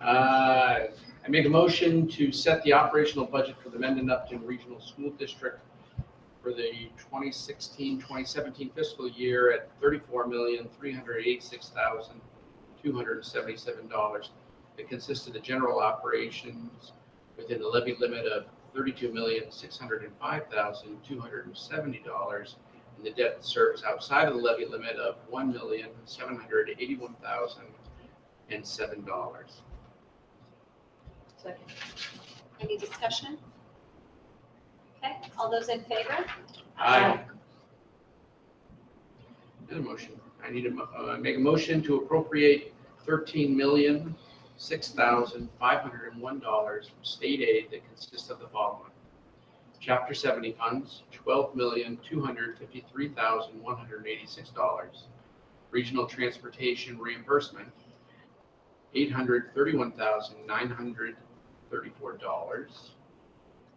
I make a motion to set the operational budget for the Mendon-Upton Regional School District for the 2016-2017 fiscal year at $34,386,277. It consists of the general operations within the levy limit of $32,605,270 and the debt service outside of the levy limit of $1,781,007. Second. Any discussion? Okay, all those in favor? Aye. Another motion. I need to make a motion to appropriate $13,006,501 from state aid that consists of the following. Chapter 70 funds, $12,253,186. Regional transportation reimbursement, $831,934.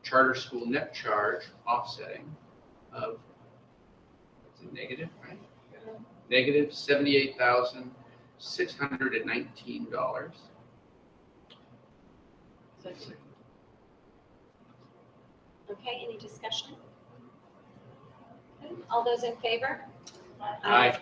Charter school net charge offsetting of, it's a negative, right? Yeah. Negative $78,619. Okay, any discussion? Okay, all those in favor? Aye.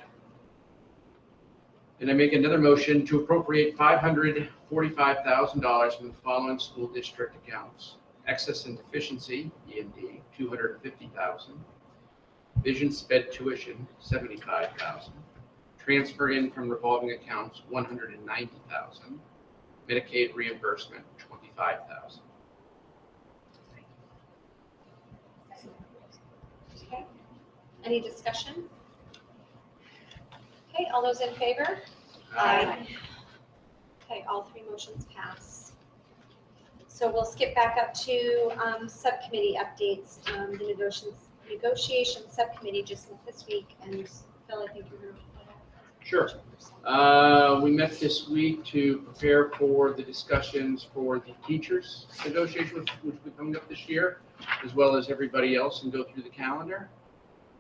And I make another motion to appropriate $545,000 from the following school district accounts. Excess and deficiency, E&D, $250,000. Vision sped tuition, $75,000. Transfer in from revolving accounts, $190,000. Medicaid reimbursement, $25,000. Okay, any discussion? Okay, all those in favor? Aye. Okay, all 3 motions pass. So we'll skip back up to subcommittee updates. The negotiation subcommittee just met this week, and Phil, I think you're going to. Sure. We met this week to prepare for the discussions for the teachers negotiation, which will be coming up this year, as well as everybody else, and go through the calendar,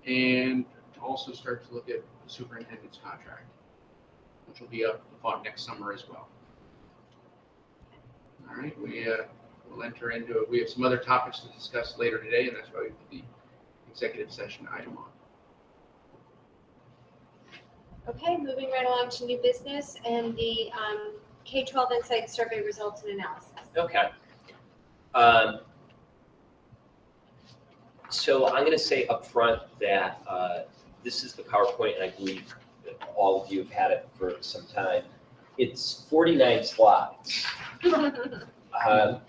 and to also start to look at the superintendent's contract, which will be up next summer as well. All right, we'll enter into it. We have some other topics to discuss later today, and that's why we put the executive session item on. Okay, moving right along to new business and the K-12 Insight Survey results and analysis. Okay. So I'm going to say up front that this is the PowerPoint, and I believe that all of you have had it for some time. It's 49 slides.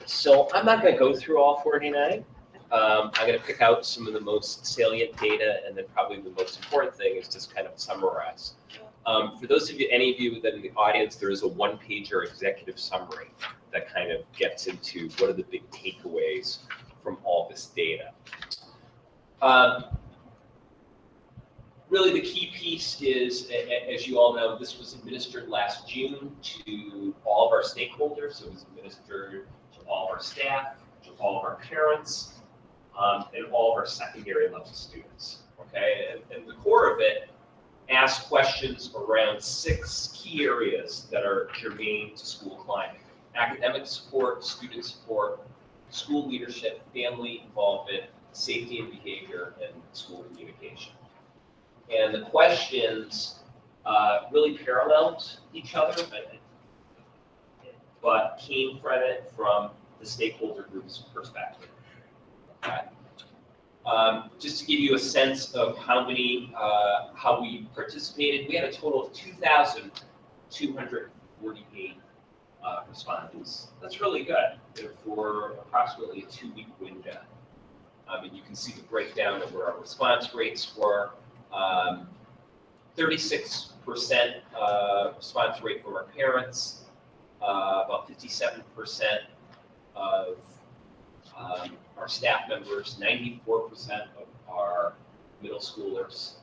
So I'm not going to go through all 49. I'm going to pick out some of the most salient data, and then probably the most important thing is just kind of summarize. For those of you, any of you that in the audience, there is a 1-pager executive summary that kind of gets into what are the big takeaways from all this data. Really, the key piece is, as you all know, this was administered last June to all of our stakeholders. It was administered to all of our staff, to all of our parents, and all of our secondary level students. Okay, and the core of it asks questions around 6 key areas that are germane to school climate: academic support, student support, school leadership, family involvement, safety and behavior, and school communication. And the questions really paralleled each other, but came from the stakeholder group's perspective. Okay. Just to give you a sense of how many, how we participated, we had a total of 2,248 respondents. That's really good for approximately a 2-week window. And you can see the breakdown of where our response rates were. 36% response rate from our parents, about 57% of our staff members, 94% of our middle schoolers,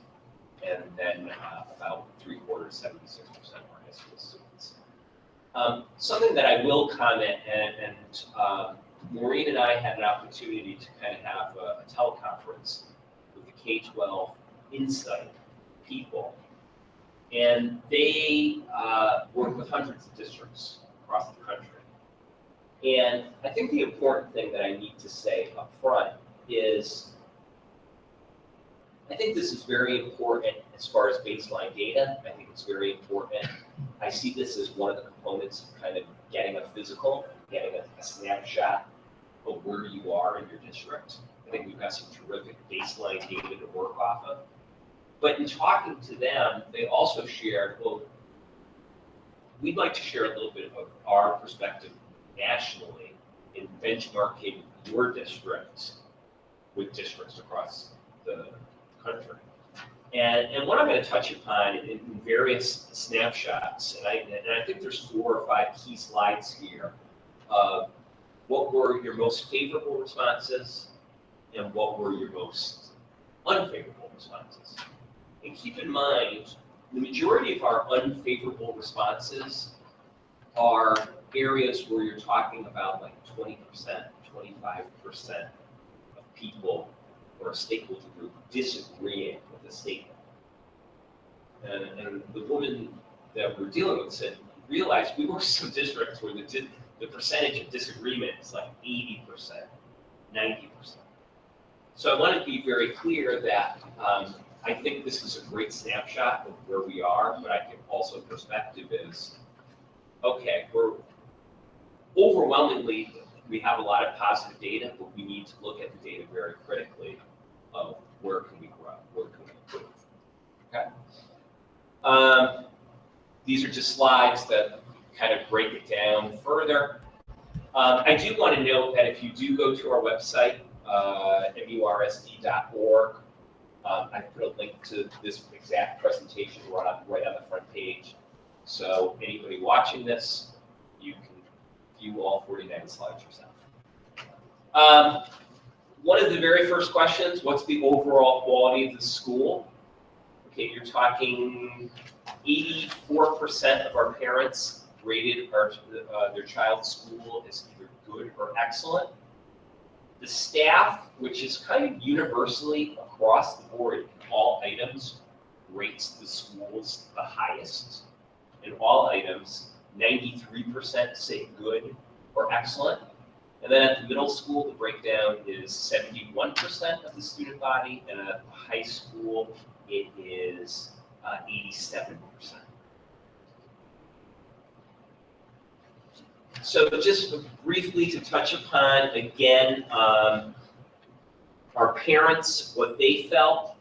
and then about 76% of our high school students. Something that I will comment, and Maureen and I had an opportunity to kind of have a teleconference with the K-12 Insight people, and they work with hundreds of districts across the country. And I think the important thing that I need to say up front is, I think this is very important as far as baseline data. I think it's very important. I see this as one of the components of kind of getting a physical, getting a snapshot of where you are in your district. I think we've got some terrific baseline data to work off of. But in talking to them, they also shared, well, we'd like to share a little bit of our perspective nationally in benchmarking your district with districts across the country. And what I'm going to touch upon in various snapshots, and I think there's 4 or 5 key slides here of what were your most favorable responses and what were your most unfavorable responses. And keep in mind, the majority of our unfavorable responses are areas where you're talking about like 20%, 25% of people or a stakeholder group disagreeing with the statement. And the woman that we're dealing with said, realize we work in some districts where the percentage of disagreement is like 80%, 90%. So I want to be very clear that I think this is a great snapshot of where we are, but I think also perspective is, okay, we're overwhelmingly, we have a lot of positive data, but we need to look at the data very critically of where can we grow, where can we improve, okay? These are just slides that kind of break it down further. I do want to note that if you do go to our website, mursd.org, I put a link to this exact presentation right on the front page. So anybody watching this, you can view all 49 slides yourself. One of the very first questions, what's the overall quality of the school? Okay, you're talking 84% of our parents rated their child's school as either good or excellent. The staff, which is kind of universally across the board in all items, rates the schools the highest. In all items, 93% say good or excellent. And then at the middle school, the breakdown is 71% of the student body, and at the high school, it is 87%. So just briefly to touch upon, again, our parents, what they felt.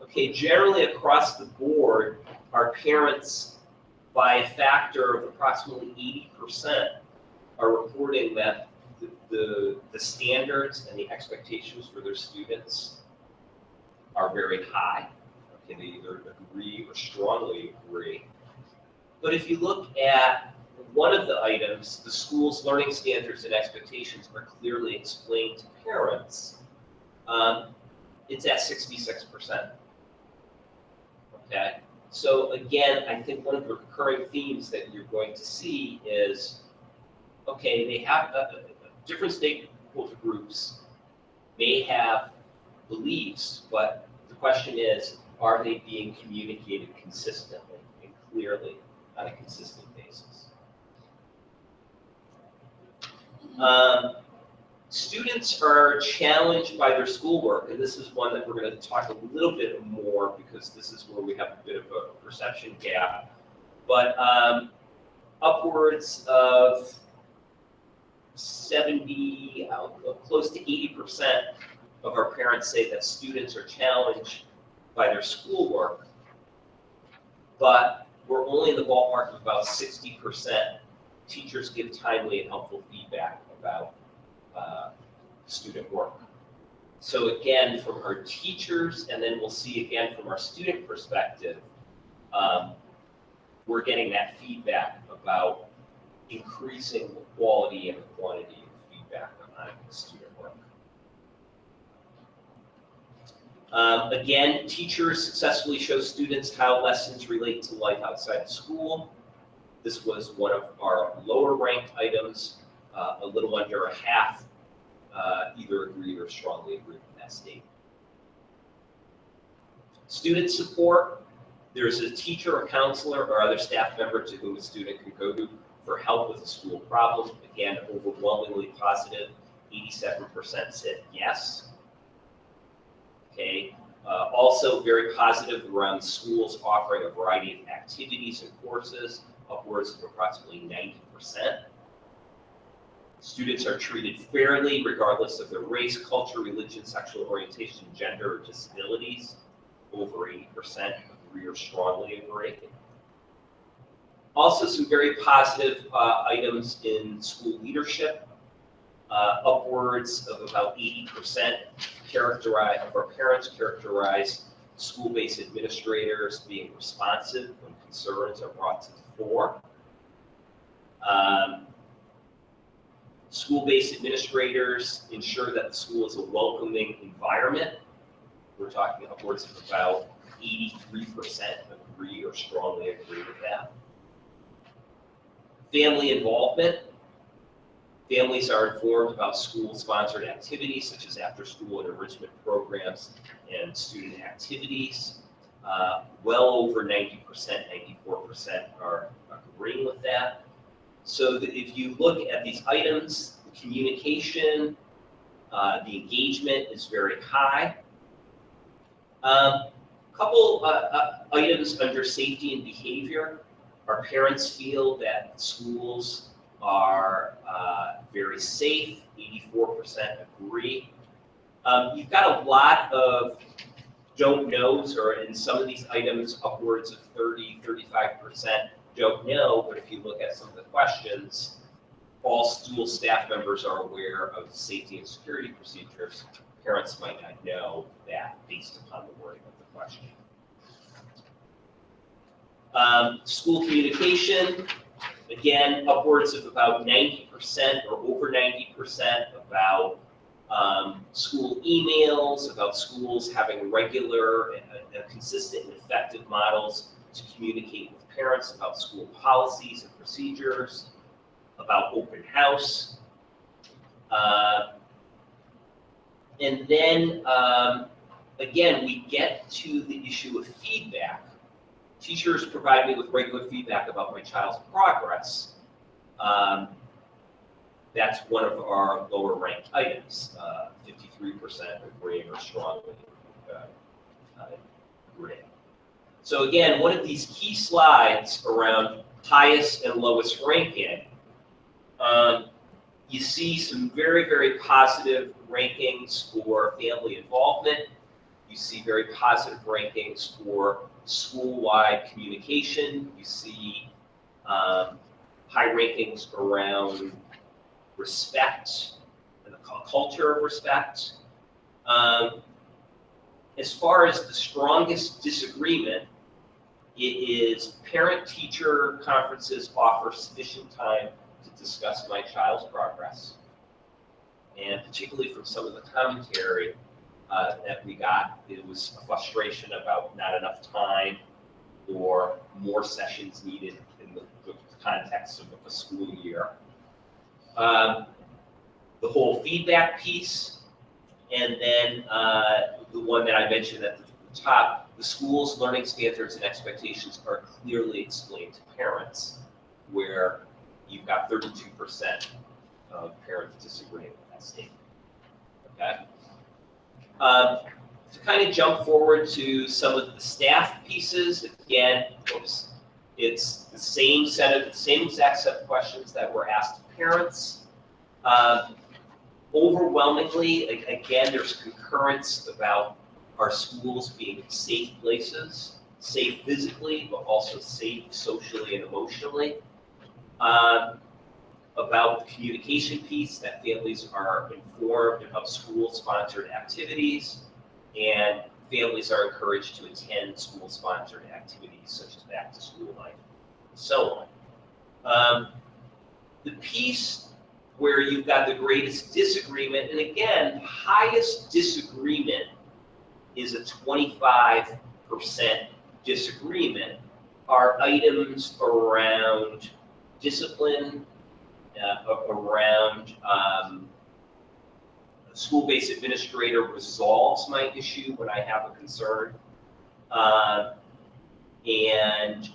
Okay, generally across the board, our parents, by a factor of approximately 80%, are reporting that the standards and the expectations for their students are very high. Okay, they either agree or strongly agree. But if you look at one of the items, the school's learning standards and expectations are clearly explained to parents. It's at 66%. Okay, so again, I think one of the recurring themes that you're going to see is, okay, they have different stakeholder groups may have beliefs, but the question is, are they being communicated consistently and clearly on a consistent basis? Students are challenged by their schoolwork, and this is one that we're going to talk a little bit more because this is where we have a bit of a perception gap. But upwards of 70, close to 80% of our parents say that students are challenged by their schoolwork, but we're only in the ballpark of about 60% teachers give timely and helpful feedback about student work. So again, from our teachers, and then we'll see again from our student perspective, we're getting that feedback about increasing the quality and the quantity of feedback on student work. Again, teachers successfully show students how lessons relate to life outside of school. This was one of our lower ranked items, a little under a half either agreed or strongly agreed with that statement. Student support, there's a teacher or counselor or other staff member to whom a student can go to for help with a school problem. Again, overwhelmingly positive, 87% said yes. Okay, also very positive around schools offering a variety of activities and courses, upwards of approximately 90%. Students are treated fairly regardless of their race, culture, religion, sexual orientation, gender, or disabilities. Over 80% agree or strongly agree. Also some very positive items in school leadership. Upwards of about 80% of our parents characterize school-based administrators being responsive when concerns are brought to the fore. School-based administrators ensure that the school is a welcoming environment. We're talking upwards of about 83% agree or strongly agree with that. Family involvement. Families are informed about school-sponsored activities such as after-school and enrichment programs and student activities. Well over 90%, 94% are agreeing with that. So that if you look at these items, the communication, the engagement is very high. Couple items under safety and behavior. Our parents feel that schools are very safe, 84% agree. You've got a lot of don't knows, or in some of these items, upwards of 30, 35% don't know, but if you look at some of the questions, all school staff members are aware of safety and security procedures. Parents might not know that based upon the wording of the question. School communication, again, upwards of about 90% or over 90% about school emails, about schools having regular, consistent, and effective models to communicate with parents about school policies and procedures, about open house. And then, again, we get to the issue of feedback. Teachers provide me with regular feedback about my child's progress. That's one of our lower ranked items, 53% agreeing or strongly agreeing. So again, one of these key slides around highest and lowest ranking, you see some very, very positive rankings for family involvement. You see very positive rankings for school-wide communication. You see high rankings around respect and the culture of respect. As far as the strongest disagreement, it is parent-teacher conferences offer sufficient time to discuss my child's progress. And particularly from some of the commentary that we got, it was a frustration about not enough time or more sessions needed in the context of a school year. The whole feedback piece, and then the one that I mentioned at the top, the school's learning standards and expectations are clearly explained to parents, where you've got 32% of parents disagreeing with that statement. Okay? To kind of jump forward to some of the staff pieces, again, it's the same exact set of questions that were asked to parents. Overwhelmingly, again, there's concurrence about our schools being safe places, safe physically, but also safe socially and emotionally. About the communication piece, that families are informed of school-sponsored activities, and families are encouraged to attend school-sponsored activities such as back-to-school night, and so on. The piece where you've got the greatest disagreement, and again, highest disagreement is a 25% disagreement, are items around discipline, around school-based administrator resolves my issue when I have a concern, and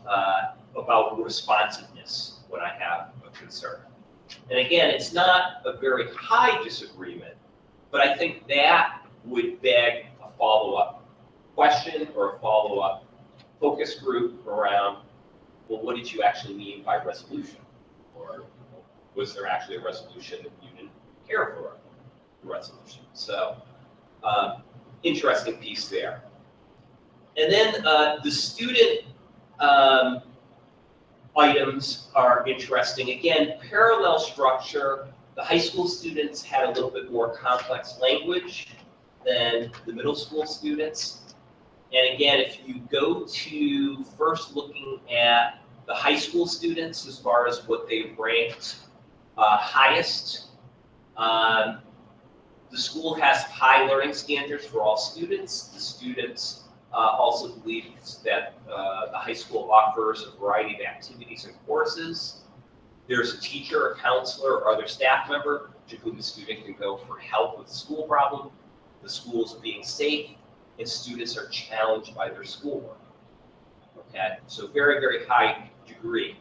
about responsiveness when I have a concern. And again, it's not a very high disagreement, but I think that would beg a follow-up question or a follow-up focus group around, well, what did you actually mean by resolution? Or was there actually a resolution that you didn't care for the resolution? So, interesting piece there. And then the student items are interesting. Again, parallel structure. The high school students had a little bit more complex language than the middle school students. And again, if you go to first looking at the high school students as far as what they ranked highest, the school has high learning standards for all students. The students also believe that the high school offers a variety of activities and courses. There's a teacher, a counselor, or other staff member to whom the student can go for help with the school problem. The school is being safe, and students are challenged by their schoolwork. Okay, so very, very high degree.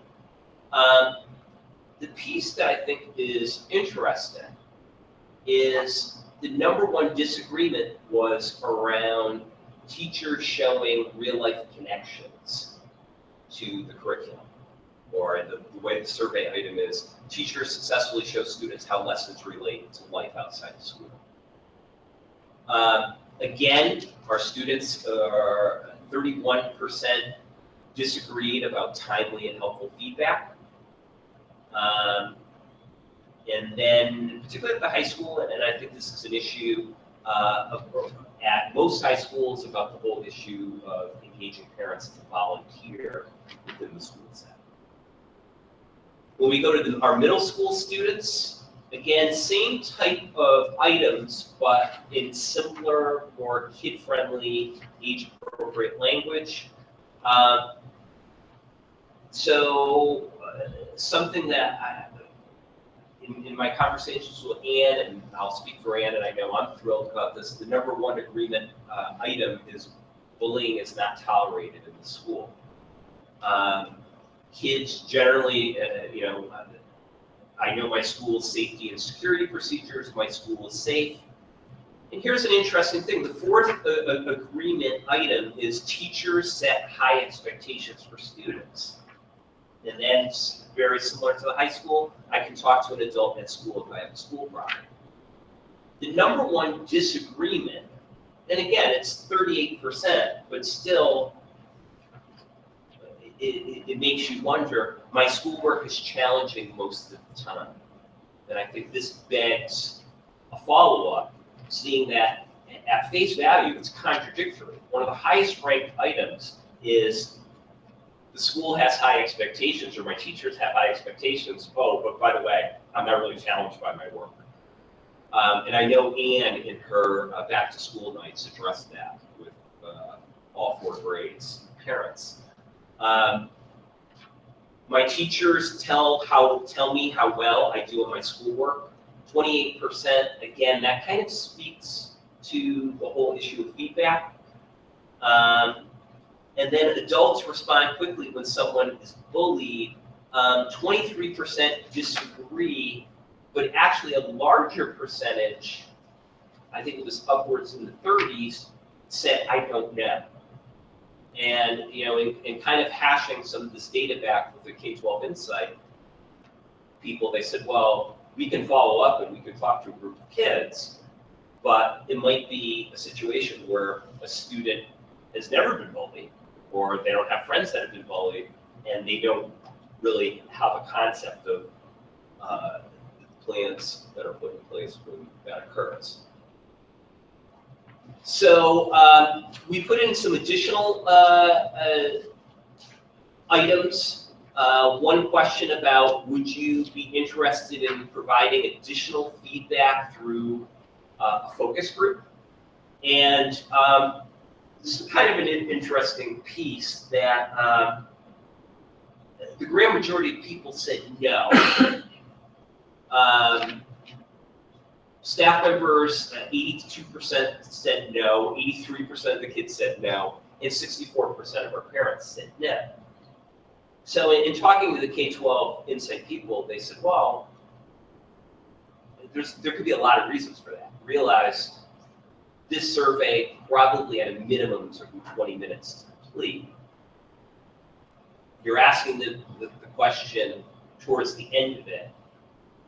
The piece that I think is interesting is the #1 disagreement was around teachers showing real-life connections to the curriculum. Or the way the survey item is, teachers successfully show students how lessons relate to life outside of school. Again, our students are 31% disagreed about timely and helpful feedback. And then, particularly at the high school, and I think this is an issue at most high schools, about the whole issue of engaging parents to volunteer within the school setting. When we go to our middle school students, again, same type of items, but in simpler, more kid-friendly, age-appropriate language. Something that in my conversations with Ann, and I'll speak for Ann, and I know I'm thrilled about this, the #1 agreement item is bullying is not tolerated in the school. Kids generally, I know my school's safety and security procedures, my school is safe. And here's an interesting thing. The 4th agreement item is teachers set high expectations for students. And then, very similar to the high school, I can talk to an adult at school if I have a school problem. The #1 disagreement, and again, it's 38%, but still, it makes you wonder, my schoolwork is challenging most of the time. And I think this begs a follow-up, seeing that at face value, it's contradictory. One of the highest ranked items is the school has high expectations, or my teachers have high expectations. Oh, but by the way, I'm not really challenged by my work. And I know Ann in her back-to-school nights addressed that with all 4 grades, parents. My teachers tell me how well I do on my schoolwork. 28%, again, that kind of speaks to the whole issue of feedback. And then adults respond quickly when someone is bullied. 23% disagree, but actually a larger percentage, I think it was upwards in the 30s, said, I don't know. And, in kind of hashing some of this data back with the K-12 Insight people, they said, well, we can follow up and we can talk to a group of kids, but it might be a situation where a student has never been bullied, or they don't have friends that have been bullied, and they don't really have a concept of plans that are put in place when that occurs. So we put in some additional items. One question about, would you be interested in providing additional feedback through a focus group? And this is kind of an interesting piece that the grand majority of people said no. Staff members, 82% said no, 83% of the kids said no, and 64% of our parents said no. So in talking to the K-12 Insight people, they said, well, there could be a lot of reasons for that. Realize this survey probably at a minimum took 20 minutes to complete. You're asking the question towards the end of it,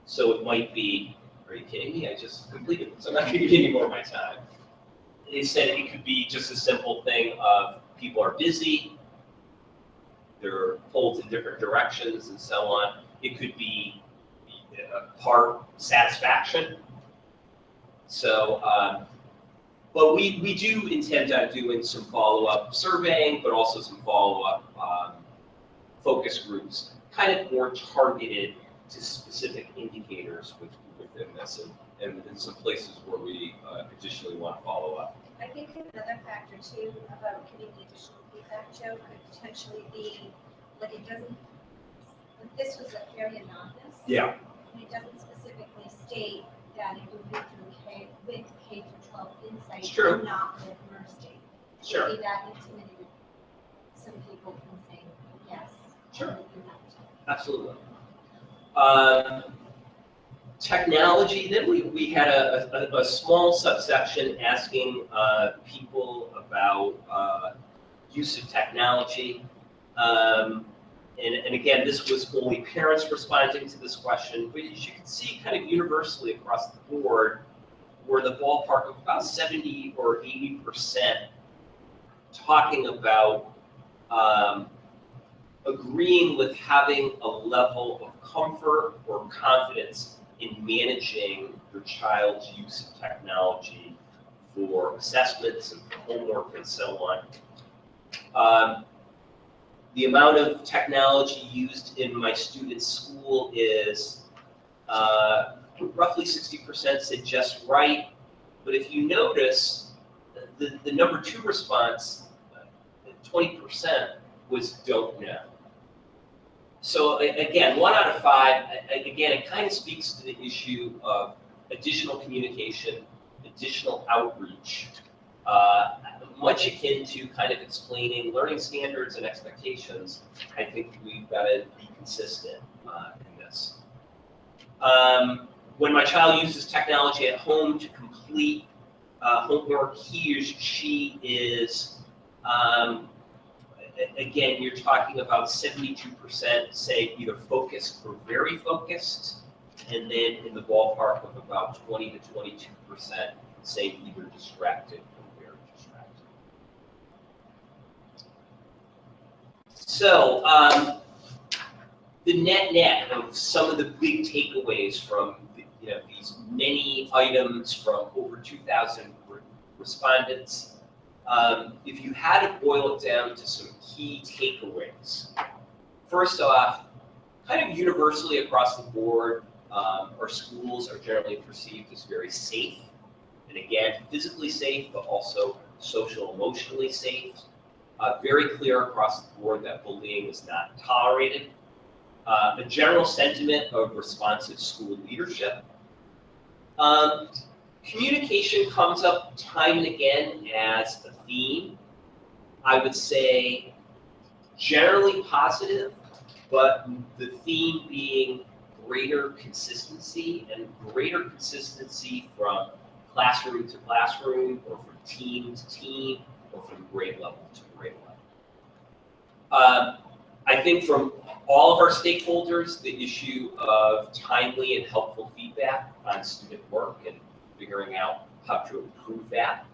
so it might be, are you kidding me? I just completed this. I'm not going to give you any more of my time. They said it could be just a simple thing of people are busy, they're pulled in different directions and so on. It could be part satisfaction. So, but we do intend on doing some follow-up surveying, but also some follow-up focus groups, kind of more targeted to specific indicators within this, and in some places where we additionally want to follow up. I think another factor too about giving the additional feedback, Joe, could potentially be, like it doesn't, like this was a very anonymous. Yeah. And it doesn't specifically state that it would be through with K-12 Insight. True. And not with Mercy. Sure. Maybe that intimidated some people from saying yes. Sure. I would do that. Absolutely. Technology, then we had a small subsection asking people about use of technology. And again, this was only parents responding to this question, but as you can see kind of universally across the board, we're the ballpark of about 70 or 80% talking about agreeing with having a level of comfort or confidence in managing your child's use of technology for assessments and for homework and so on. The amount of technology used in my student's school is roughly 60% said just right, but if you notice, the number 2 response, 20%, was don't know. So again, 1 out of 5, again, it kind of speaks to the issue of additional communication, additional outreach, much akin to kind of explaining learning standards and expectations. I think we've got to be consistent in this. When my child uses technology at home to complete homework, he or she is again, you're talking about 72% say either focused or very focused, and then in the ballpark of about 20 to 22% say either distracted or very distracted. So the net of some of the big takeaways from these many items from over 2,000 respondents. If you had to boil it down to some key takeaways, first off, kind of universally across the board, our schools are generally perceived as very safe. And again, physically safe, but also social, emotionally safe. Very clear across the board that bullying is not tolerated. A general sentiment of responsive school leadership. Communication comes up time and again as a theme. I would say generally positive, but the theme being greater consistency, and greater consistency from classroom to classroom, or from team to team, or from grade level to grade level. I think from all of our stakeholders, the issue of timely and helpful feedback on student work and figuring out how to improve that.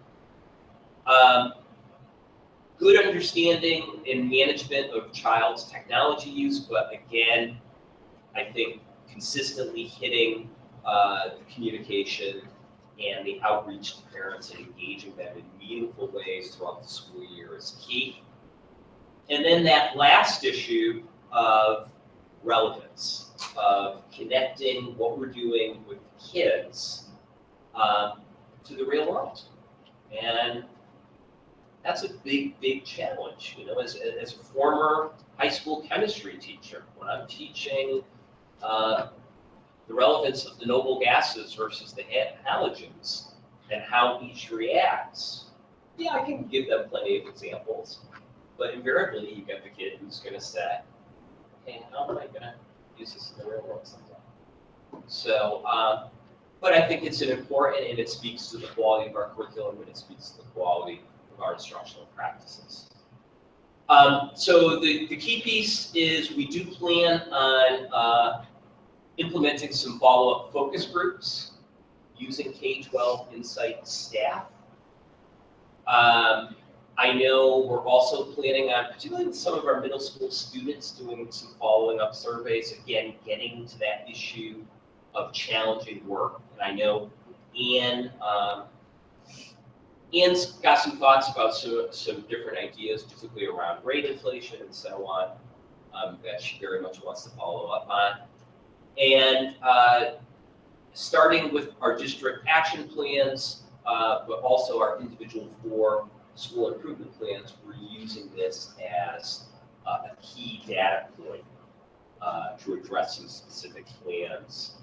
Good understanding and management of child's technology use, but again, I think consistently hitting the communication and the outreach to parents and engaging them in meaningful ways throughout the school year is key. And then that last issue of relevance, of connecting what we're doing with kids to the real world. And that's a big, big challenge. You know, as a former high school chemistry teacher, when I'm teaching the relevance of the noble gases versus the halogens and how each reacts, yeah, I can give them plenty of examples, but invariably you get the kid who's going to say, hey, how am I going to use this in the real world sometime? So, but I think it's an important, and it speaks to the quality of our curriculum, and it speaks to the quality of our instructional practices. So the key piece is we do plan on implementing some follow-up focus groups using K-12 Insight staff. I know we're also planning on, particularly with some of our middle school students, doing some following up surveys, again, getting to that issue of challenging work. And I know Ian's got some thoughts about some different ideas, particularly around rate inflation and so on, that she very much wants to follow up on. And starting with our district action plans, but also our individual 4 school improvement plans, we're using this as a key data point to address some specific plans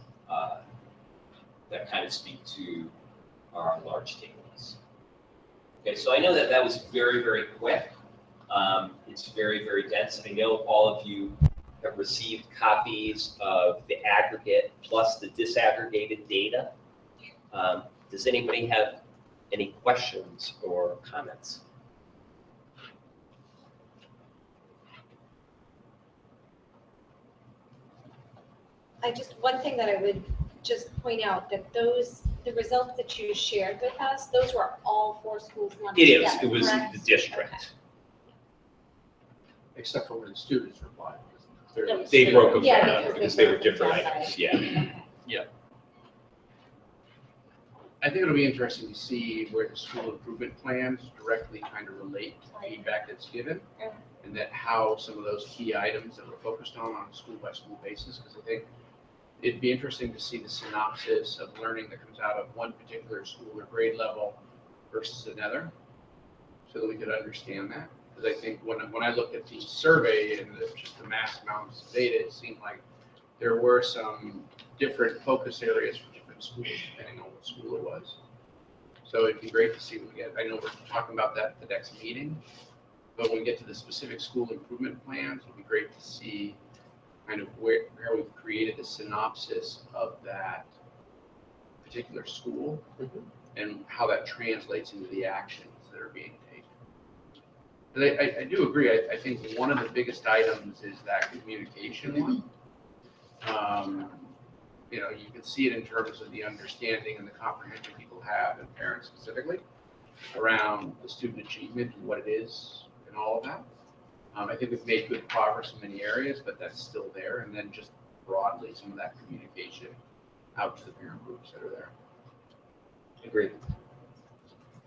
that kind of speak to our large takeaways. Okay, so I know that that was very, very quick. It's very, very dense. I know all of you have received copies of the aggregate plus the disaggregated data. Does anybody have any questions or comments? One thing that I would just point out, that the results that you shared with us, those were all 4 schools lumped together, It was correct? the district. Okay. Except for when the students replied. No, They broke them Yeah, down because they were different items, yeah. Okay. I think it'll be interesting to see where the school improvement plans directly kind of relate to the feedback that's given, and that how some of those key items that we're focused on a school-by-school basis, because I think it'd be interesting to see the synopsis of learning that comes out of one particular school or grade level versus another, so that we could understand that. Because I think when I looked at the survey and just the mass amounts of data, it seemed like there were some different focus areas for different schools, depending on what school it was. So it'd be great to see what we get. I know we're talking about that at the next meeting, but when we get to the specific school improvement plans, it'd be great to see kind of where we've created a synopsis of that particular school and how that translates into the actions that are being taken. But I do agree. I think one of the biggest items is that communication one. You know, you can see it in terms of the understanding and the comprehension people have, and parents specifically, around the student achievement and what it is and all of that. I think we've made good progress in many areas, but that's still there. And then just broadly, some of that communication out to the parent groups that are there. Agreed.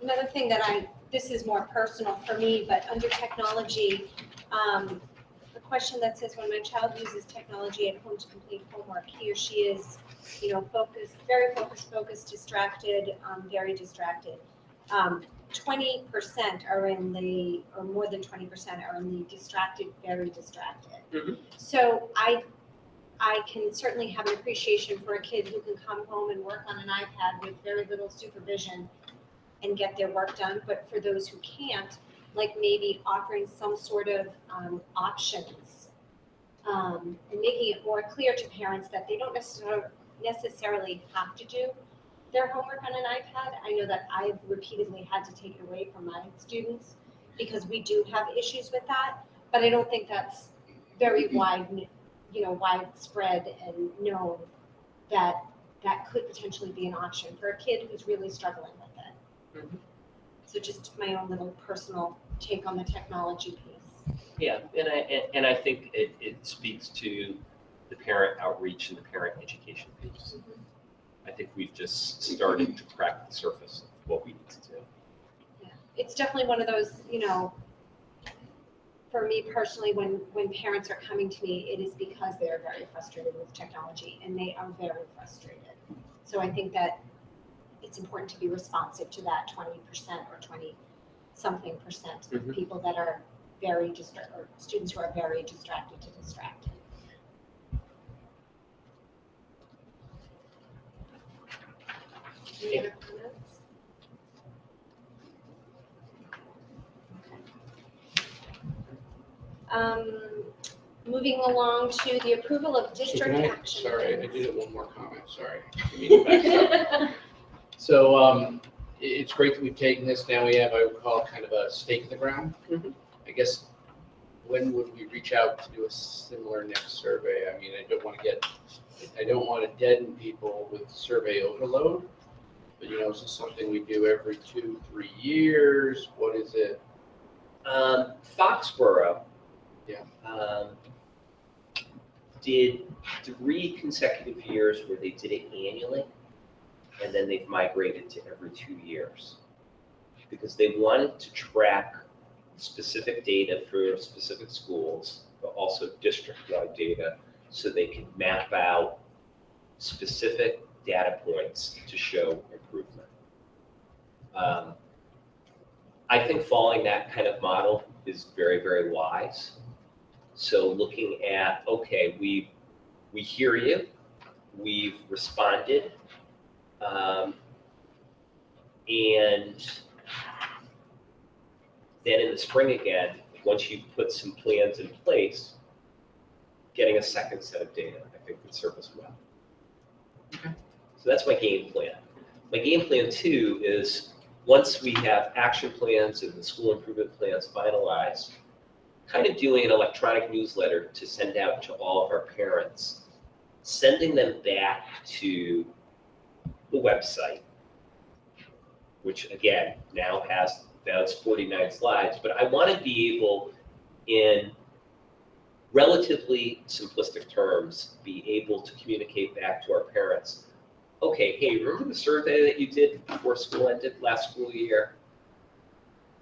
Another thing that this is more personal for me, but under technology, the question that says, when my child uses technology at home to complete homework, he or she is, you know, focused, very focused, distracted, very distracted. 20% are in the, or more than 20% are in the distracted, very distracted. So I can certainly have an appreciation for a kid who can come home and work on an iPad with very little supervision and get their work done. But for those who can't, like maybe offering some sort of options and making it more clear to parents that they don't necessarily have to do their homework on an iPad. I know that I've repeatedly had to take it away from my students because we do have issues with that, but I don't think that's very widespread and known that that could potentially be an option for a kid who's really struggling with it. Mhm. So just my own little personal take on the technology piece. Yeah, and I think it speaks to the parent outreach and the parent education piece. I think we've just started to crack the surface of what we need to do. Yeah, it's definitely one of those, for me personally, when parents are coming to me, it is because they are very frustrated with technology, and they are very frustrated. So I think that it's important to be responsive to that 20% or 20-something percent of Mhm. people that are very or students who are very distracted to distracted. Any other comments? Moving along to the approval of So district can I, action. sorry, I plans. did one more comment, sorry. I mean, to back up. So, it's great that we've taken this, now we have, I would call it kind of a stake in the ground. Mhm. I guess, when would we reach out to do a similar next survey? I mean, I don't want to deaden people with survey overload, but is this something we do every 2-3 years? What is it? Foxborough. Yeah. Did 3 consecutive years where they did it annually, and then they've migrated to every 2 years. Because they wanted to track specific data for specific schools, but also district-wide data, so they could map out specific data points to show improvement. I think following that kind of model is very, very wise. So looking at, okay, we hear you, we've responded, and then in the spring again, once you've put some plans in place, getting a second set of data, I think would serve us well. Okay. So that's my game plan. My game plan 2 is once we have action plans and the school improvement plans finalized, kind of doing an electronic newsletter to send out to all of our parents, sending them back to the website, which again, now it's 49 slides, but I want to be able, in relatively simplistic terms, be able to communicate back to our parents, okay, hey, remember the survey that you did before school ended last school year?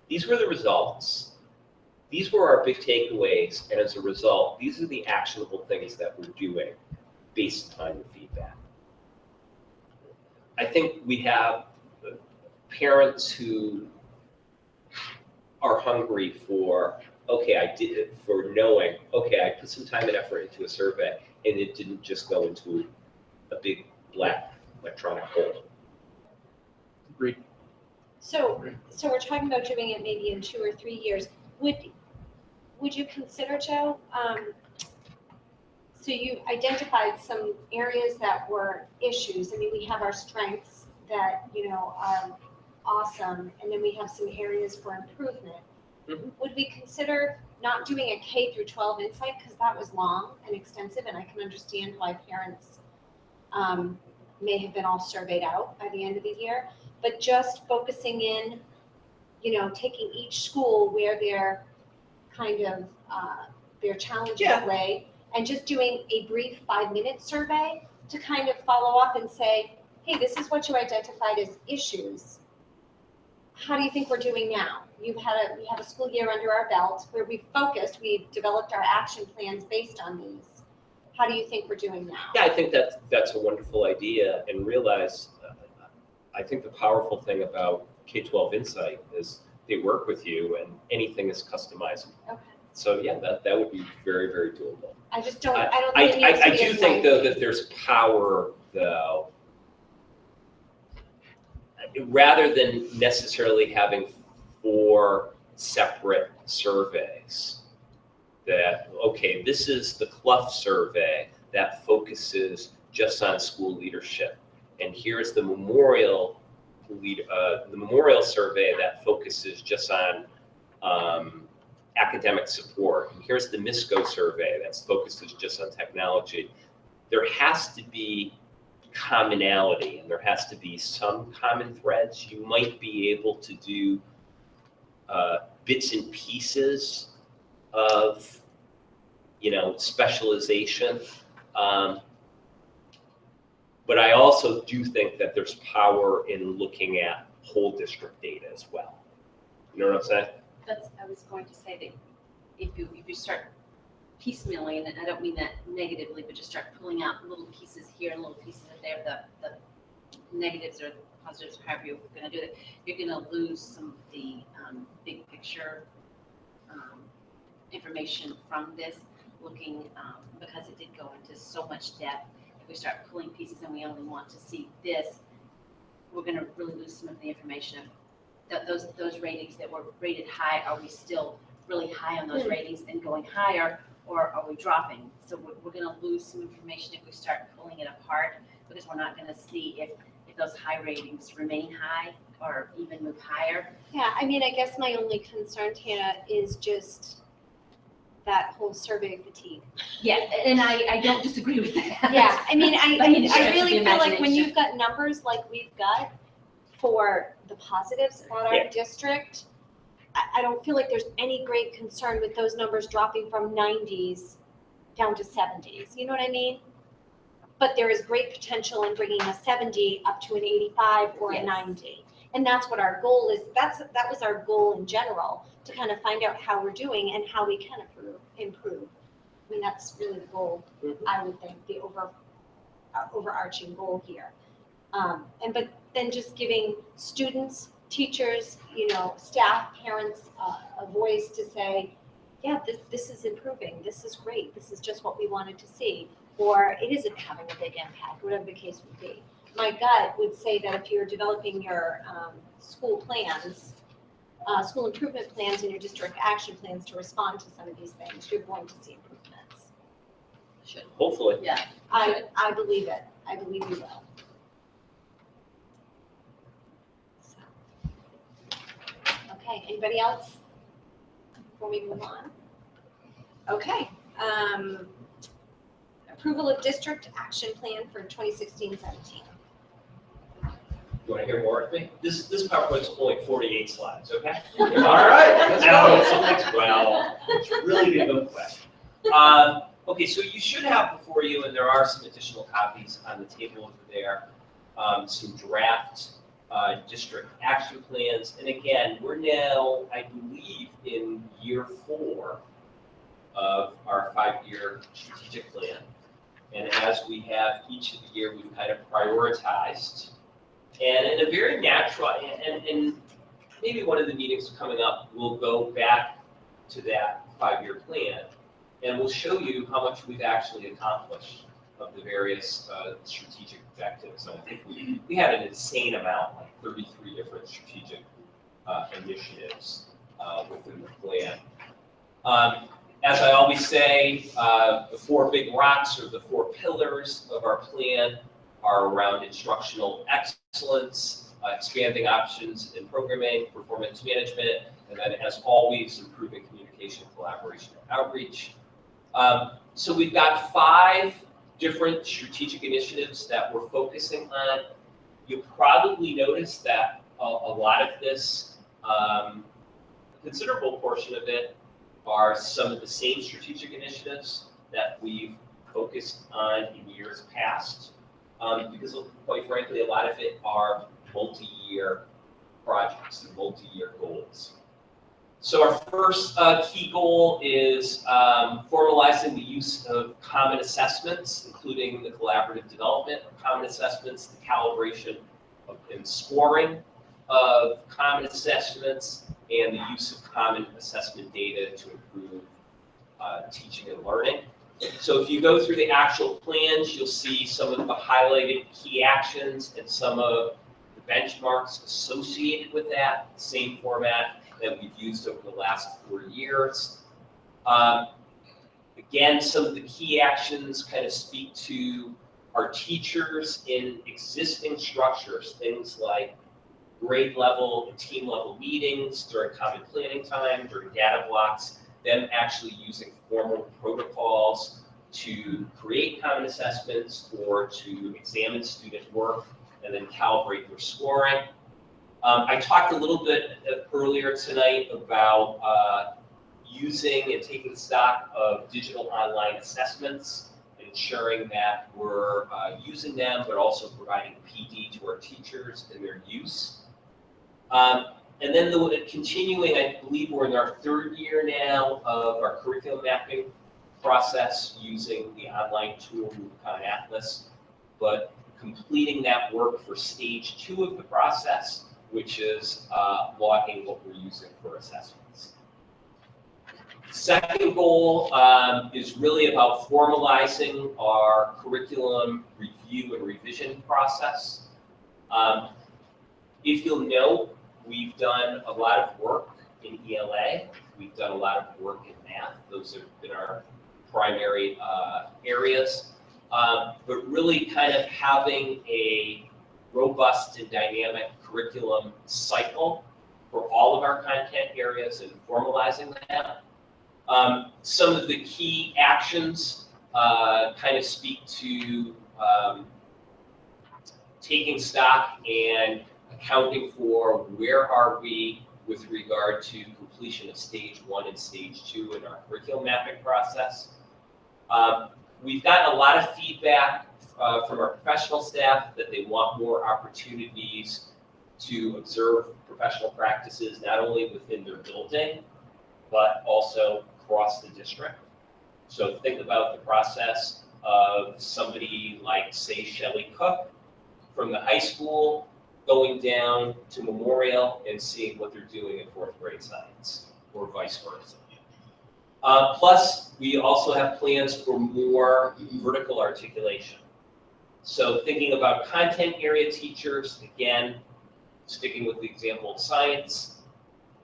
These were the results. These were our big takeaways, and as a result, these are the actionable things that we're doing based on the feedback. I think we have parents who are hungry for, okay, I did it, for knowing, okay, I put some time and effort into a survey, and it didn't just go into a big black electronic hole. Agreed. So we're talking about doing it maybe in 2 or 3 years. Would you consider, Joe, so you identified some areas that were issues. I mean, we have our strengths that, are awesome, and then we have some areas for improvement. Mhm. Would we consider not doing a K through 12 insight, because that was long and extensive, and I can understand why parents may have been all surveyed out by the end of the year, but just focusing in, taking each school where their kind of their challenges Yeah. lay, and just doing a brief 5-minute survey to kind of follow up and say, hey, this is what you identified as issues. How do you think we're doing now? We have a school year under our belt where we've developed our action plans based on these. How do you think we're doing now? Yeah, I think that's a wonderful idea, and realize, I think the powerful thing about K-12 Insight is they work with you and anything is customizable. Okay. So yeah, that would be very, very doable. I just don't, I don't think it needs to I be do as think long. though that there's power though, rather than necessarily having 4 separate surveys. That, okay, this is the Clough survey that focuses just on school leadership. And here's the memorial survey that focuses just on academic support. And here's the MISCO survey that's focused just on technology. There has to be commonality, and there has to be some common threads. You might be able to do bits and pieces of, specialization. But I also do think that there's power in looking at whole district data as well. You know what I'm saying? I was going to say that if you start piecemealing, and I don't mean that negatively, but just start pulling out little pieces here and little pieces there, the negatives or the positives, however you're going to do it, you're going to lose some of the big picture information from this, looking, because it did go into so much depth. If we start pulling pieces and we only want to see this, we're going to really lose some of the information of those ratings that were rated high. Are we still really high on those ratings and going higher, or are we dropping? So we're going to lose some information if we start pulling it apart, because we're not going to see if those high ratings remain high or even move higher. Yeah, I mean, I guess my only concern, Tana, is just that whole survey fatigue. Yeah, and I don't disagree with that. Yeah, I mean, But you I stretch really the feel like when imagination. you've got numbers like we've got for the positives about our Yeah. district, I don't feel like there's any great concern with those numbers dropping from 90s down to 70s. You know what I mean? But there is great potential in bringing a 70 up to an 85 or a Yes. 90. And that's what our goal is. That was our goal in general, to kind of find out how we're doing and how we can improve. I mean, that's really the goal, I would think, the overarching goal here. But then just giving students, teachers, staff, parents, a voice to say, yeah, this is improving, this is great, this is just what we wanted to see, or it isn't having a big impact, whatever the case would be. My gut would say that if you're developing your school plans, school improvement plans and your district action plans to respond to some of these things, you're going to see improvements. Should. Hopefully. Yeah. I believe it. I believe you will. So. Okay, anybody else before we move on? Okay. Approval of district action plan for 2016-17. You want to hear more of me? This PowerPoint's only 48 slides, okay? All right, let's go. Well, it's really a good question. Okay, so you should have before you, and there are some additional copies on the table over there, some draft district action plans. And again, we're now, I believe, in year 4 of our 5-year strategic plan. And as we have each of the year, we've kind of prioritized. And in a very natural, and maybe one of the meetings coming up, we'll go back to that 5-year plan, and we'll show you how much we've actually accomplished of the various strategic objectives. And I think we had an insane amount, like 33 different strategic initiatives within the plan. As I always say, the 4 big rocks, or the 4 pillars of our plan, are around instructional excellence, expanding options in programming, performance management, and then, as always, improving communication, collaboration, and outreach. So we've got 5 different strategic initiatives that we're focusing on. You'll probably notice that a lot of this, a considerable portion of it, are some of the same strategic initiatives that we've focused on in years past. Because quite frankly, a lot of it are multi-year projects and multi-year goals. So our first key goal is formalizing the use of common assessments, including the collaborative development of common assessments, the calibration and scoring of common assessments, and the use of common assessment data to improve teaching and learning. So if you go through the actual plans, you'll see some of the highlighted key actions and some of the benchmarks associated with that, same format that we've used over the last 4 years. Again, some of the key actions kind of speak to our teachers in existing structures, things like grade level and team level meetings during common planning time, during data blocks, them actually using formal protocols to create common assessments or to examine student work and then calibrate their scoring. I talked a little bit earlier tonight about using and taking stock of digital online assessments, ensuring that we're using them, but also providing PD to our teachers in their use. And then continuing, I believe we're in our third year now of our curriculum mapping process using the online tool Rubicon Atlas, but completing that work for stage 2 of the process, which is logging what we're using for assessments. Second goal is really about formalizing our curriculum review and revision process. If you'll note, we've done a lot of work in ELA. We've done a lot of work in math. Those have been our primary areas. But really kind of having a robust and dynamic curriculum cycle for all of our content areas and formalizing that. Some of the key actions kind of speak to taking stock and accounting for where are we with regard to completion of stage 1 and stage 2 in our curriculum mapping process. We've gotten a lot of feedback from our professional staff that they want more opportunities to observe professional practices, not only within their building, but also across the district. So think about the process of somebody like, say, Shelley Cook from the high school going down to Memorial and seeing what they're doing in 4th grade science, or vice versa. Plus, we also have plans for more vertical articulation. So thinking about content area teachers, again, sticking with the example of science,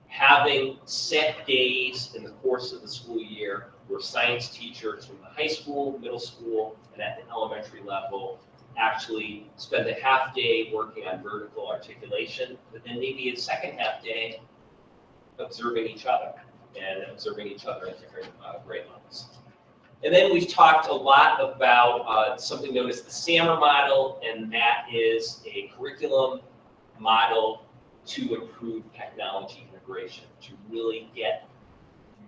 having set days in the course of the school year where science teachers from the high school, middle school, and at the elementary level actually spend a half day working on vertical articulation, but then maybe a second half day observing each other and observing each other at different grade levels. And then we've talked a lot about something known as the SAMR model, and that is a curriculum model to improve technology integration, to really get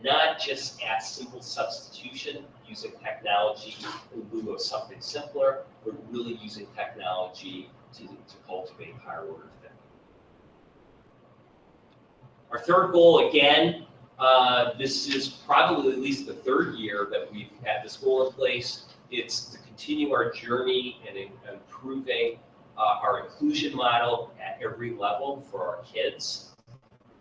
not just at simple substitution using technology in lieu of something simpler, but really using technology to cultivate higher order thinking. Our third goal, again, this is probably at least the third year that we've had this goal in place. It's to continue our journey in improving our inclusion model at every level for our kids.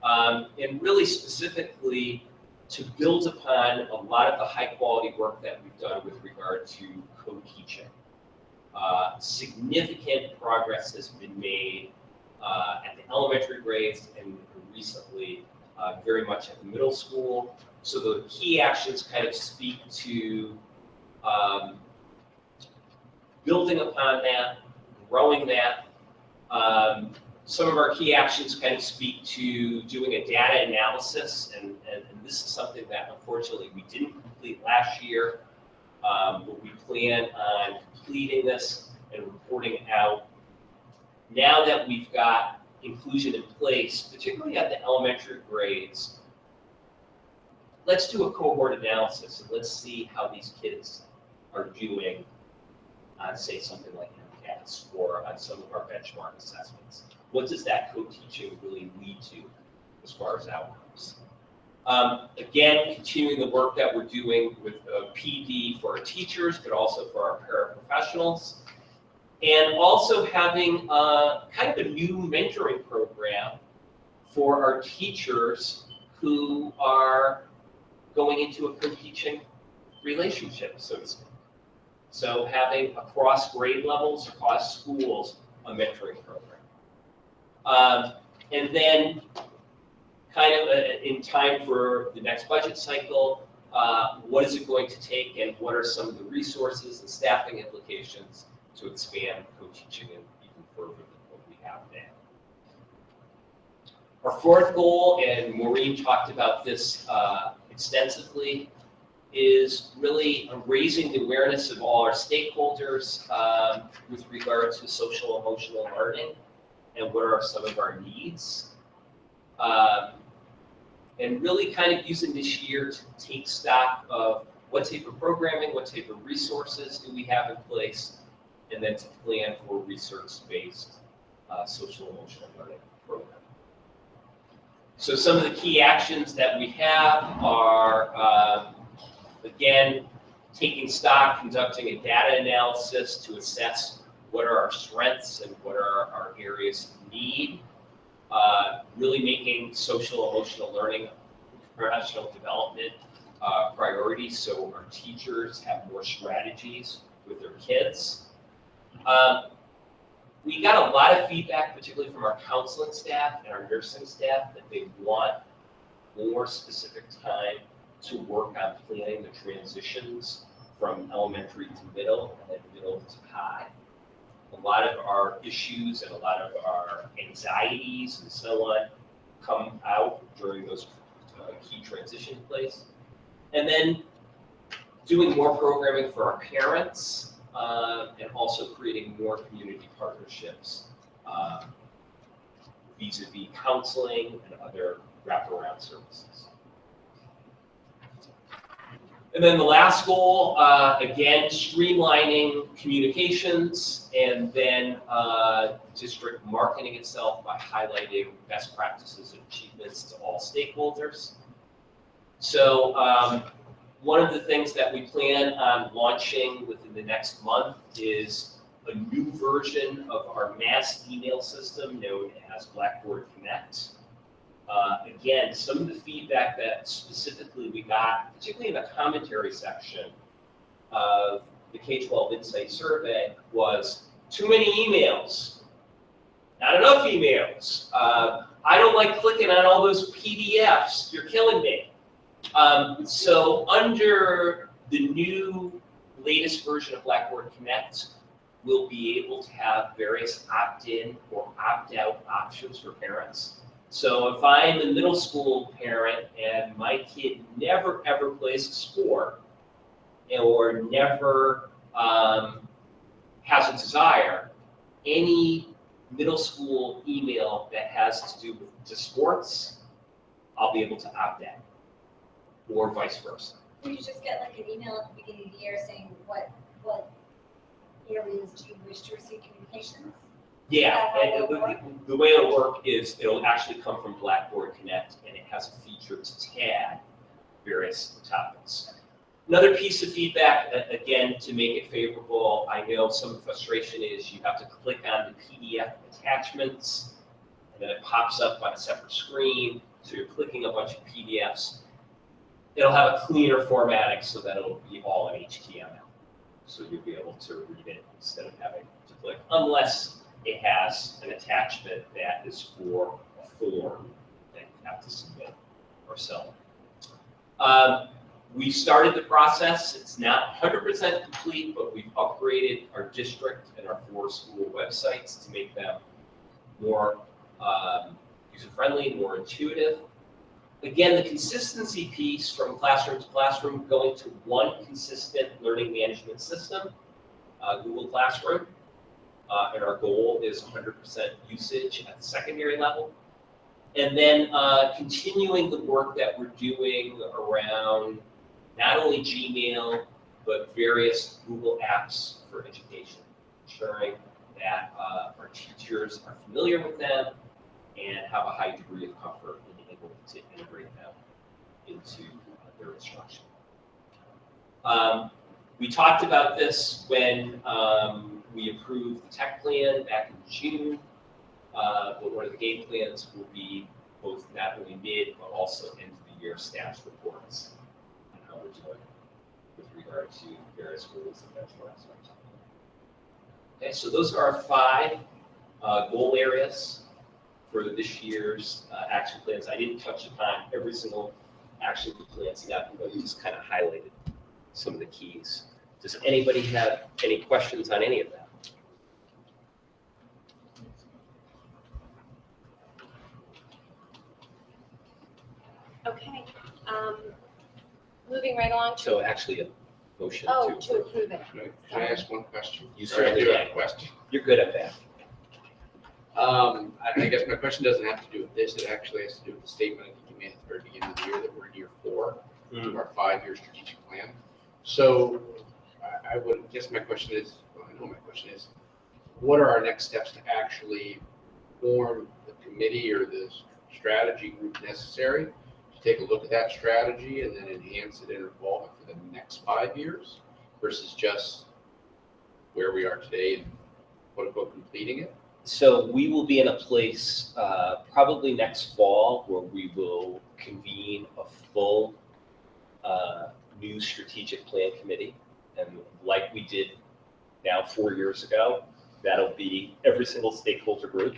And really specifically to build upon a lot of the high quality work that we've done with regard to co-teaching. Significant progress has been made at the elementary grades and recently very much at the middle school. So the key actions kind of speak to building upon that, growing that. Some of our key actions kind of speak to doing a data analysis, and this is something that unfortunately we didn't complete last year, but we plan on completing this and reporting out. Now that we've got inclusion in place, particularly at the elementary grades, let's do a cohort analysis and let's see how these kids are doing on, say, something like MCAS or on some of our benchmark assessments. What does that co-teaching really lead to as far as outcomes? Again, continuing the work that we're doing with PD for our teachers, but also for our paraprofessionals. And also having kind of a new mentoring program for our teachers who are going into a co-teaching relationship, so to speak. So having across grade levels, across schools, a mentoring program. And then kind of in time for the next budget cycle, what is it going to take and what are some of the resources and staffing implications to expand co-teaching even further than what we have now. Our fourth goal, and Maureen talked about this extensively is really raising the awareness of all our stakeholders with regard to social emotional learning and what are some of our needs. And really kind of using this year to take stock of what type of programming, what type of resources do we have in place, and then to plan for research-based social emotional learning program. So some of the key actions that we have are, again, taking stock, conducting a data analysis to assess what are our strengths and what are our areas of need, really making social emotional learning, professional development priorities so our teachers have more strategies with their kids. We got a lot of feedback, particularly from our counseling staff and our nursing staff, that they want more specific time to work on planning the transitions from elementary to middle and then middle to high. A lot of our issues and a lot of our anxieties and so on come out during those key transition plays. And then doing more programming for our parents and also creating more community partnerships vis-a-vis counseling and other wraparound services. And then the last goal, again, streamlining communications and then district marketing itself by highlighting best practices and achievements to all stakeholders. So one of the things that we plan on launching within the next month is a new version of our mass email system known as Blackboard Connect. Again, some of the feedback that specifically we got, particularly in the commentary section of the K-12 Insight Survey, was too many emails, not enough emails. I don't like clicking on all those PDFs, you're killing me. So under the new latest version of Blackboard Connect, we'll be able to have various opt-in or opt-out options for parents. So if I'm a middle school parent and my kid never ever plays a sport or never has a desire, any middle school email that has to do with just sports, I'll be able to opt out, or vice versa. Would you just get like an email at the beginning of the year saying what areas do you wish to receive communications? Yeah, and the way it'll work is it'll actually come from Blackboard Connect, and it has a feature to tag various topics. Another piece of feedback, again, to make it favorable, I know some of the frustration is you have to click on the PDF attachments, and then it pops up on a separate screen, so you're clicking a bunch of PDFs. It'll have a cleaner formatting so that it'll be all in HTML. So you'll be able to read it instead of having to click, unless it has an attachment that is for a form that you have to submit or sell. We started the process. It's not 100% complete, but we've upgraded our district and our 4 school websites to make them more user-friendly, more intuitive. Again, the consistency piece from classroom to classroom, going to one consistent learning management system, Google Classroom. And our goal is 100% usage at the secondary level. And then continuing the work that we're doing around not only Gmail, but various Google apps for education, ensuring that our teachers are familiar with them and have a high degree of comfort in able to integrate them into their instruction. We talked about this when we approved the tech plan back in June, but one of the game plans will be both not only mid, but also end of the year status reports on how we're doing with regard to various goals and benchmarks. Okay, so those are our 5 goal areas for this year's action plans. I didn't touch upon every single action plan step, but we just kind of highlighted some of the keys. Does anybody have any questions on any of that? Okay. moving right along to, So actually, a motion oh, to. to approve it. Can I ask one question? You Or certainly I do have can. a question. You're good at that. I guess my question doesn't have to do with this, it actually has to do with the statement I think you made at the very beginning of the year that we're in year 4 of our 5-year strategic plan. So I would guess my question is, well, I know my question is, what are our next steps to actually form the committee or the strategy group necessary to take a look at that strategy and then enhance it and evolve it for the next 5 years versus just where we are today and quote unquote completing it? So we will be in a place probably next fall where we will convene a full new strategic plan committee. And like we did now 4 years ago, that'll be every single stakeholder group.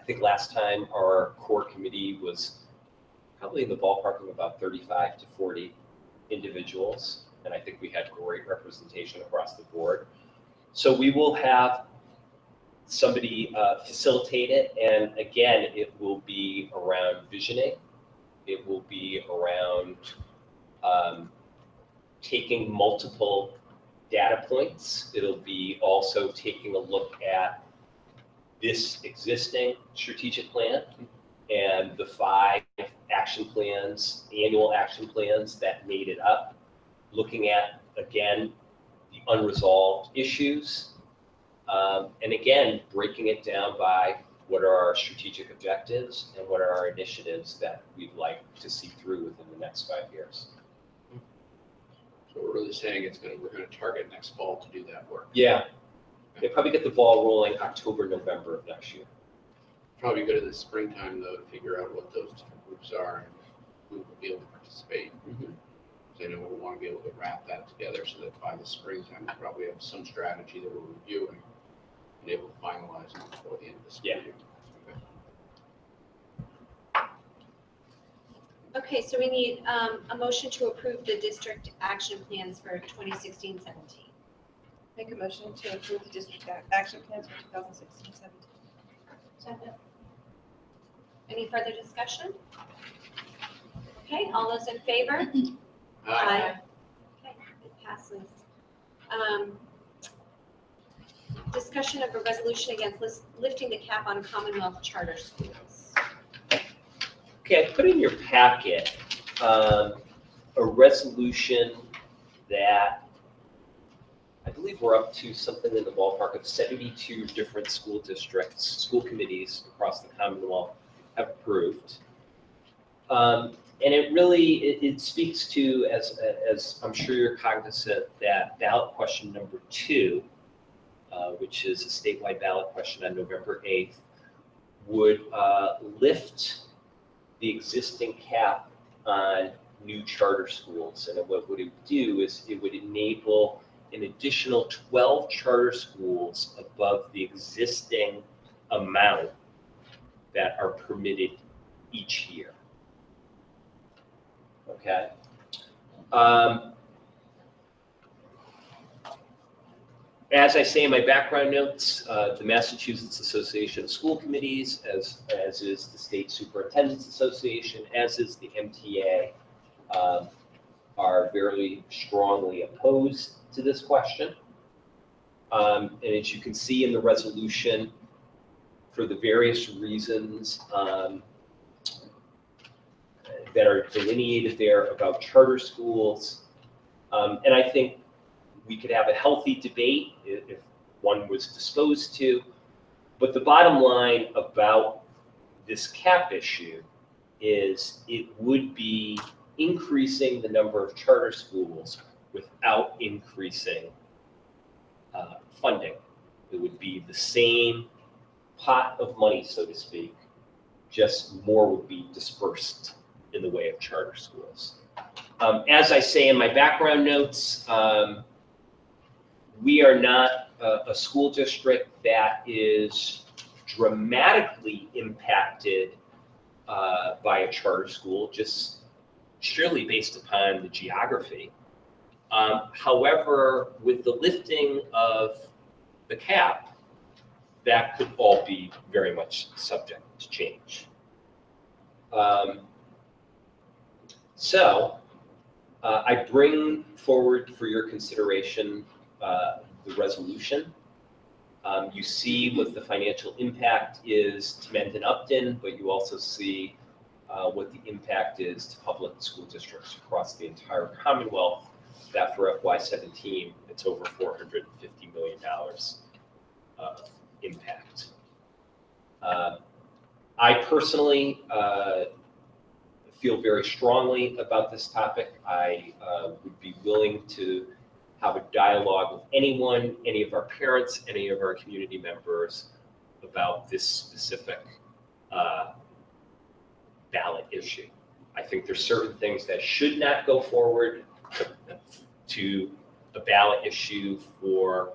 I think last time our core committee was probably in the ballpark of about 35 to 40 individuals. And I think we had great representation across the board. So we will have somebody facilitate it. And again, it will be around visioning. It will be around taking multiple data points. It'll be also taking a look at this existing strategic plan and the 5 action plans, annual action plans that made it up, looking at, again, the unresolved issues, and again, breaking it down by what are our strategic objectives and what are our initiatives that we'd like to see through within the next 5 years. So we're really saying we're gonna target next fall to do that work. Yeah, they probably get the ball rolling October, November of next year. Probably good in the springtime though, to figure out what those different groups are and who will be able to participate. So I know we'll want to be able to wrap that together so that by the springtime, we probably have some strategy that we're reviewing and able to finalize it before the end of the school year. Okay, so we need a motion to approve the district action plans for 2016-17. Make a motion to approve the district action plans for 2016-17. Second. Any further discussion? Okay, all those in favor? Aye. Okay, it passes. Discussion of a resolution against lifting the cap on Commonwealth charter schools. Okay, I put in your packet a resolution that I believe we're up to something in the ballpark of 72 different school districts, school committees across the Commonwealth have approved. And it really, it speaks to, as I'm sure you're cognizant, that ballot question number 2, which is a statewide ballot question on November 8th, would lift the existing cap on new charter schools. And what it would do is it would enable an additional 12 charter schools above the existing amount that are permitted each year. Okay. As I say in my background notes, the Massachusetts Association of School Committees, as is the State Superintendent's Association, as is the MTA, are very strongly opposed to this question. And as you can see in the resolution, for the various reasons that are delineated there about charter schools, and I think we could have a healthy debate if one was disposed to, but the bottom line about this cap issue is it would be increasing the number of charter schools without increasing funding. It would be the same pot of money, so to speak, just more would be dispersed in the way of charter schools. As I say in my background notes, we are not a school district that is dramatically impacted by a charter school, just surely based upon the geography. However, with the lifting of the cap, that could all be very much subject to change. So I bring forward for your consideration the resolution. You see what the financial impact is to Mendon-Upton, but you also see what the impact is to public school districts across the entire Commonwealth. That for FY17, it's over $450 million of impact. I personally feel very strongly about this topic. I would be willing to have a dialogue with anyone, any of our parents, any of our community members about this specific ballot issue. I think there's certain things that should not go forward to a ballot issue for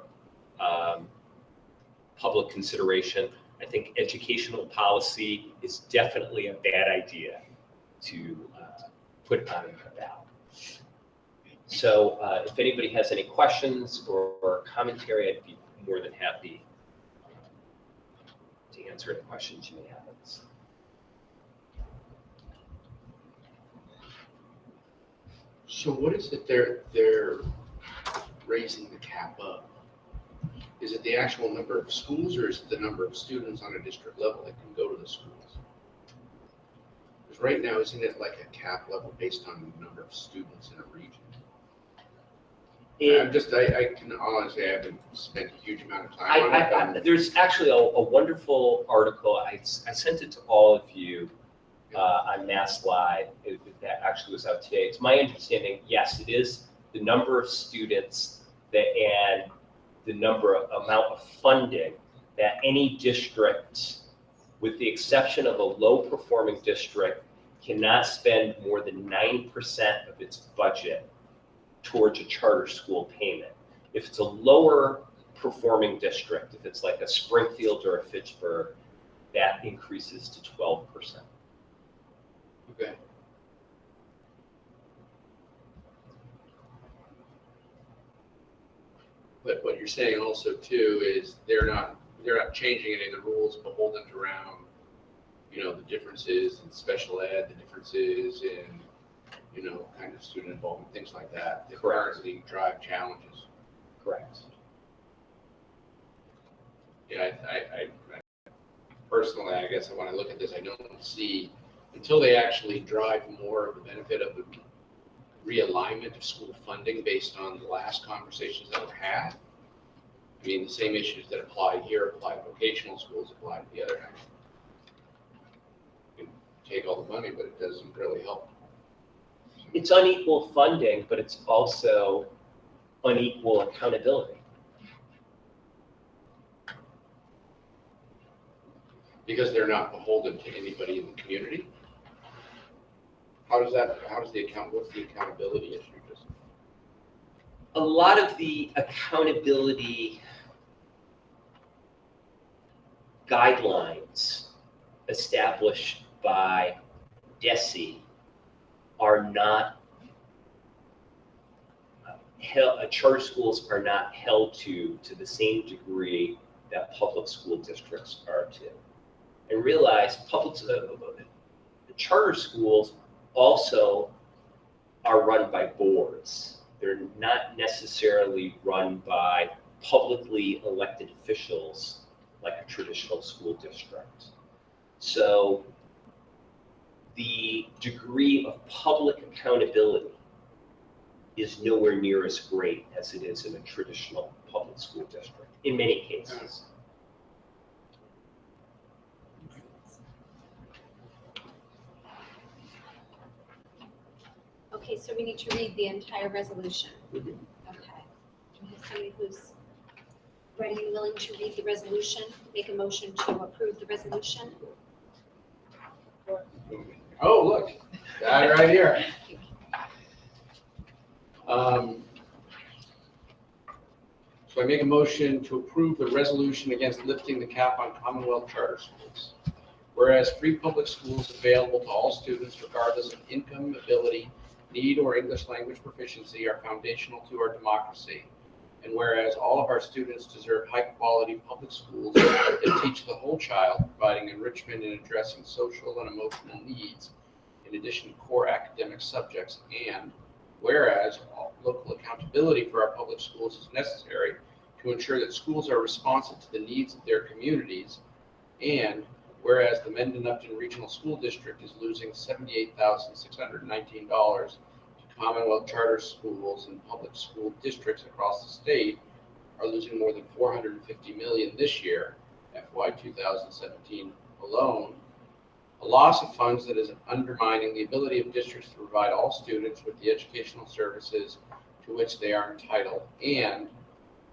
public consideration. I think educational policy is definitely a bad idea to put on a ballot. So if anybody has any questions or commentary, I'd be more than happy to answer any questions you may have. So what is it they're raising the cap up? Is it the actual number of schools, or is it the number of students on a district level that can go to the schools? Because right now, isn't it like a cap level based on the number of students in a region? I can honestly, I haven't spent a huge amount of time on it. There's actually a wonderful article, I sent it to all of you on Mass Live, that actually was out today. It's my understanding, yes, it is the number of students and the amount of funding that any district, with the exception of a low-performing district, cannot spend more than 9% of its budget towards a charter school payment. If it's a lower performing district, if it's like a Springfield or a Fitchburg, that increases to 12%. Okay. But what you're saying also too is they're not changing any of the rules beholden around, the differences in special ed, the differences in, kind of student involvement, things like that. That currently drive challenges. Correct. Yeah, I personally, I guess when I look at this, I don't see, until they actually drive more of the benefit of the realignment of school funding based on the last conversations that were had. I mean, the same issues that apply here apply to vocational schools, apply to the other end. You can take all the money, but it doesn't really help. It's unequal funding, but it's also unequal accountability. Because they're not beholden to anybody in the community. What's the accountability issue? A lot of the accountability guidelines established by DESE are not charter schools are not held to the same degree that public school districts are to. And realize the charter schools also are run by boards. They're not necessarily run by publicly elected officials like a traditional school district. So the degree of public accountability is nowhere near as great as it is in a traditional public school district, in many cases. Okay, so we need to read the entire resolution. Mhm. Okay. Do we have somebody who's ready and willing to read the resolution, make a motion to approve the resolution? Oh, look, that right here. So I make a motion to approve the resolution against lifting the cap on Commonwealth charter schools. Whereas free public schools available to all students regardless of income, ability, need, or English language proficiency are foundational to our democracy. And whereas all of our students deserve high-quality public schools that teach the whole child, providing enrichment and addressing social and emotional needs, in addition to core academic subjects, and whereas local accountability for our public schools is necessary to ensure that schools are responsive to the needs of their communities, and whereas the Mendon-Upton Regional School District is losing $78,619 to Commonwealth charter schools and public school districts across the state, are losing more than $450 million this year, FY 2017 alone. A loss of funds that is undermining the ability of districts to provide all students with the educational services to which they are entitled. And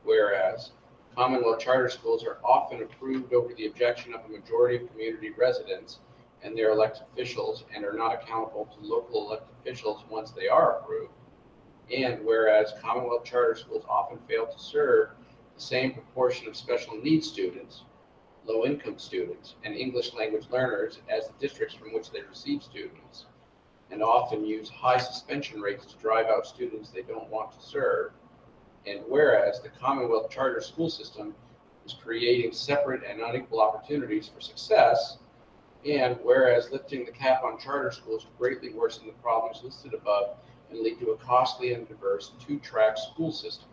whereas Commonwealth charter schools are often approved over the objection of a majority of community residents and their elected officials, and are not accountable to local elected officials once they are approved. And whereas Commonwealth charter schools often fail to serve the same proportion of special needs students, low-income students, and English language learners as the districts from which they receive students, and often use high suspension rates to drive out students they don't want to serve. And whereas the Commonwealth charter school system is creating separate and unequal opportunities for success, and whereas lifting the cap on charter schools will greatly worsen the problems listed above and lead to a costly and diverse two-track school system.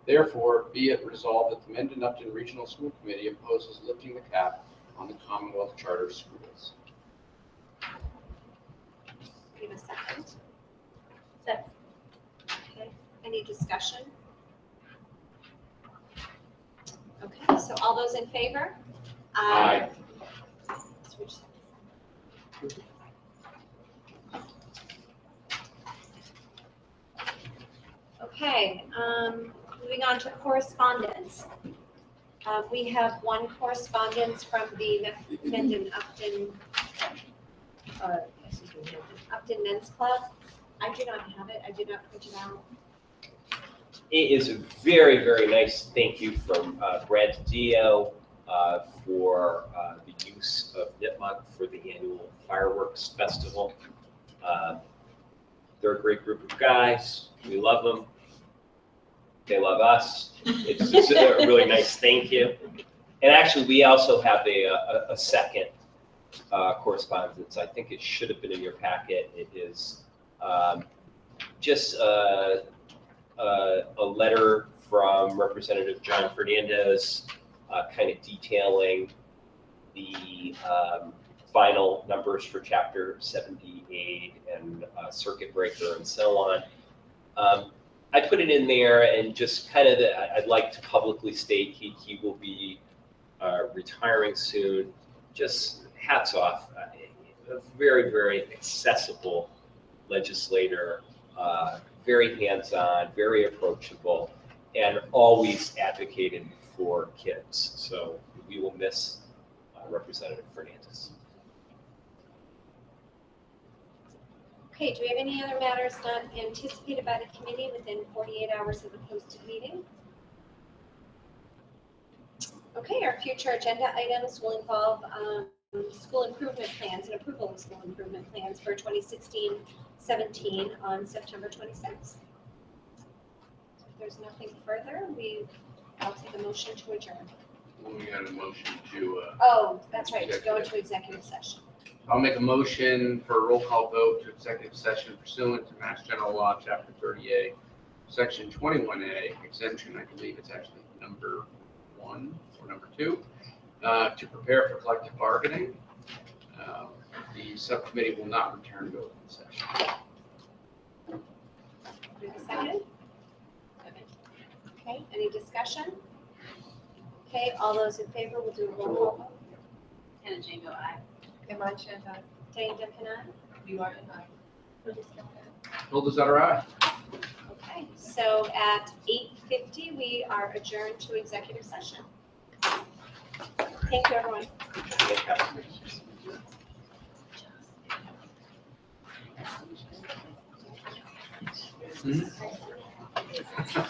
Therefore, be it resolved that the Mendon-Upton Regional School Committee opposes lifting the cap on the Commonwealth charter schools. Give a second. Second. Okay, any discussion? Okay, so all those in favor? Aye. Switch. Okay, moving on to correspondence. We have one correspondence from the Mendon-Upton, Upton Men's Club. I do not have it, I did not print it out. It is a very, very nice thank you from Brad Dio for the use of Nipmuc for the annual fireworks festival. They're a great group of guys. We love them. They love us. It's just a really nice thank you. And actually, we also have a second correspondence. I think it should have been in your packet. It is just a letter from Representative John Fernandez, kind of detailing the final numbers for Chapter 78 and Circuit Breaker and so on. I put it in there and just kind of, I'd like to publicly state he will be retiring soon. Just hats off. A very, very accessible legislator, very hands-on, very approachable, and always advocated for kids. So we will miss Representative Fernandez. Okay, do we have any other matters not anticipated by the committee within 48 hours of the posted meeting? Okay, our future agenda items will involve school improvement plans and approval of school improvement plans for 2016-17 on September 26th. If there's nothing further, I'll take a motion to adjourn. We got a motion to. Oh, that's right, to go into executive session. I'll make a motion for a roll call vote to executive session pursuant to Mass General Law, Chapter 30A, Section 21A, exemption, I believe it's actually number 1 or number 2, to prepare for collective bargaining. The subcommittee will not return to open session. Do we have a second? Okay, any discussion? Okay, all those in favor, we'll do a roll call vote. Hannah Jingo, aye. Imai Chandai. Jane Duncan, aye. You are in aye. Hilda Zutter, Okay, so at 8:50, we are adjourned to executive session. Thank you, everyone. aye.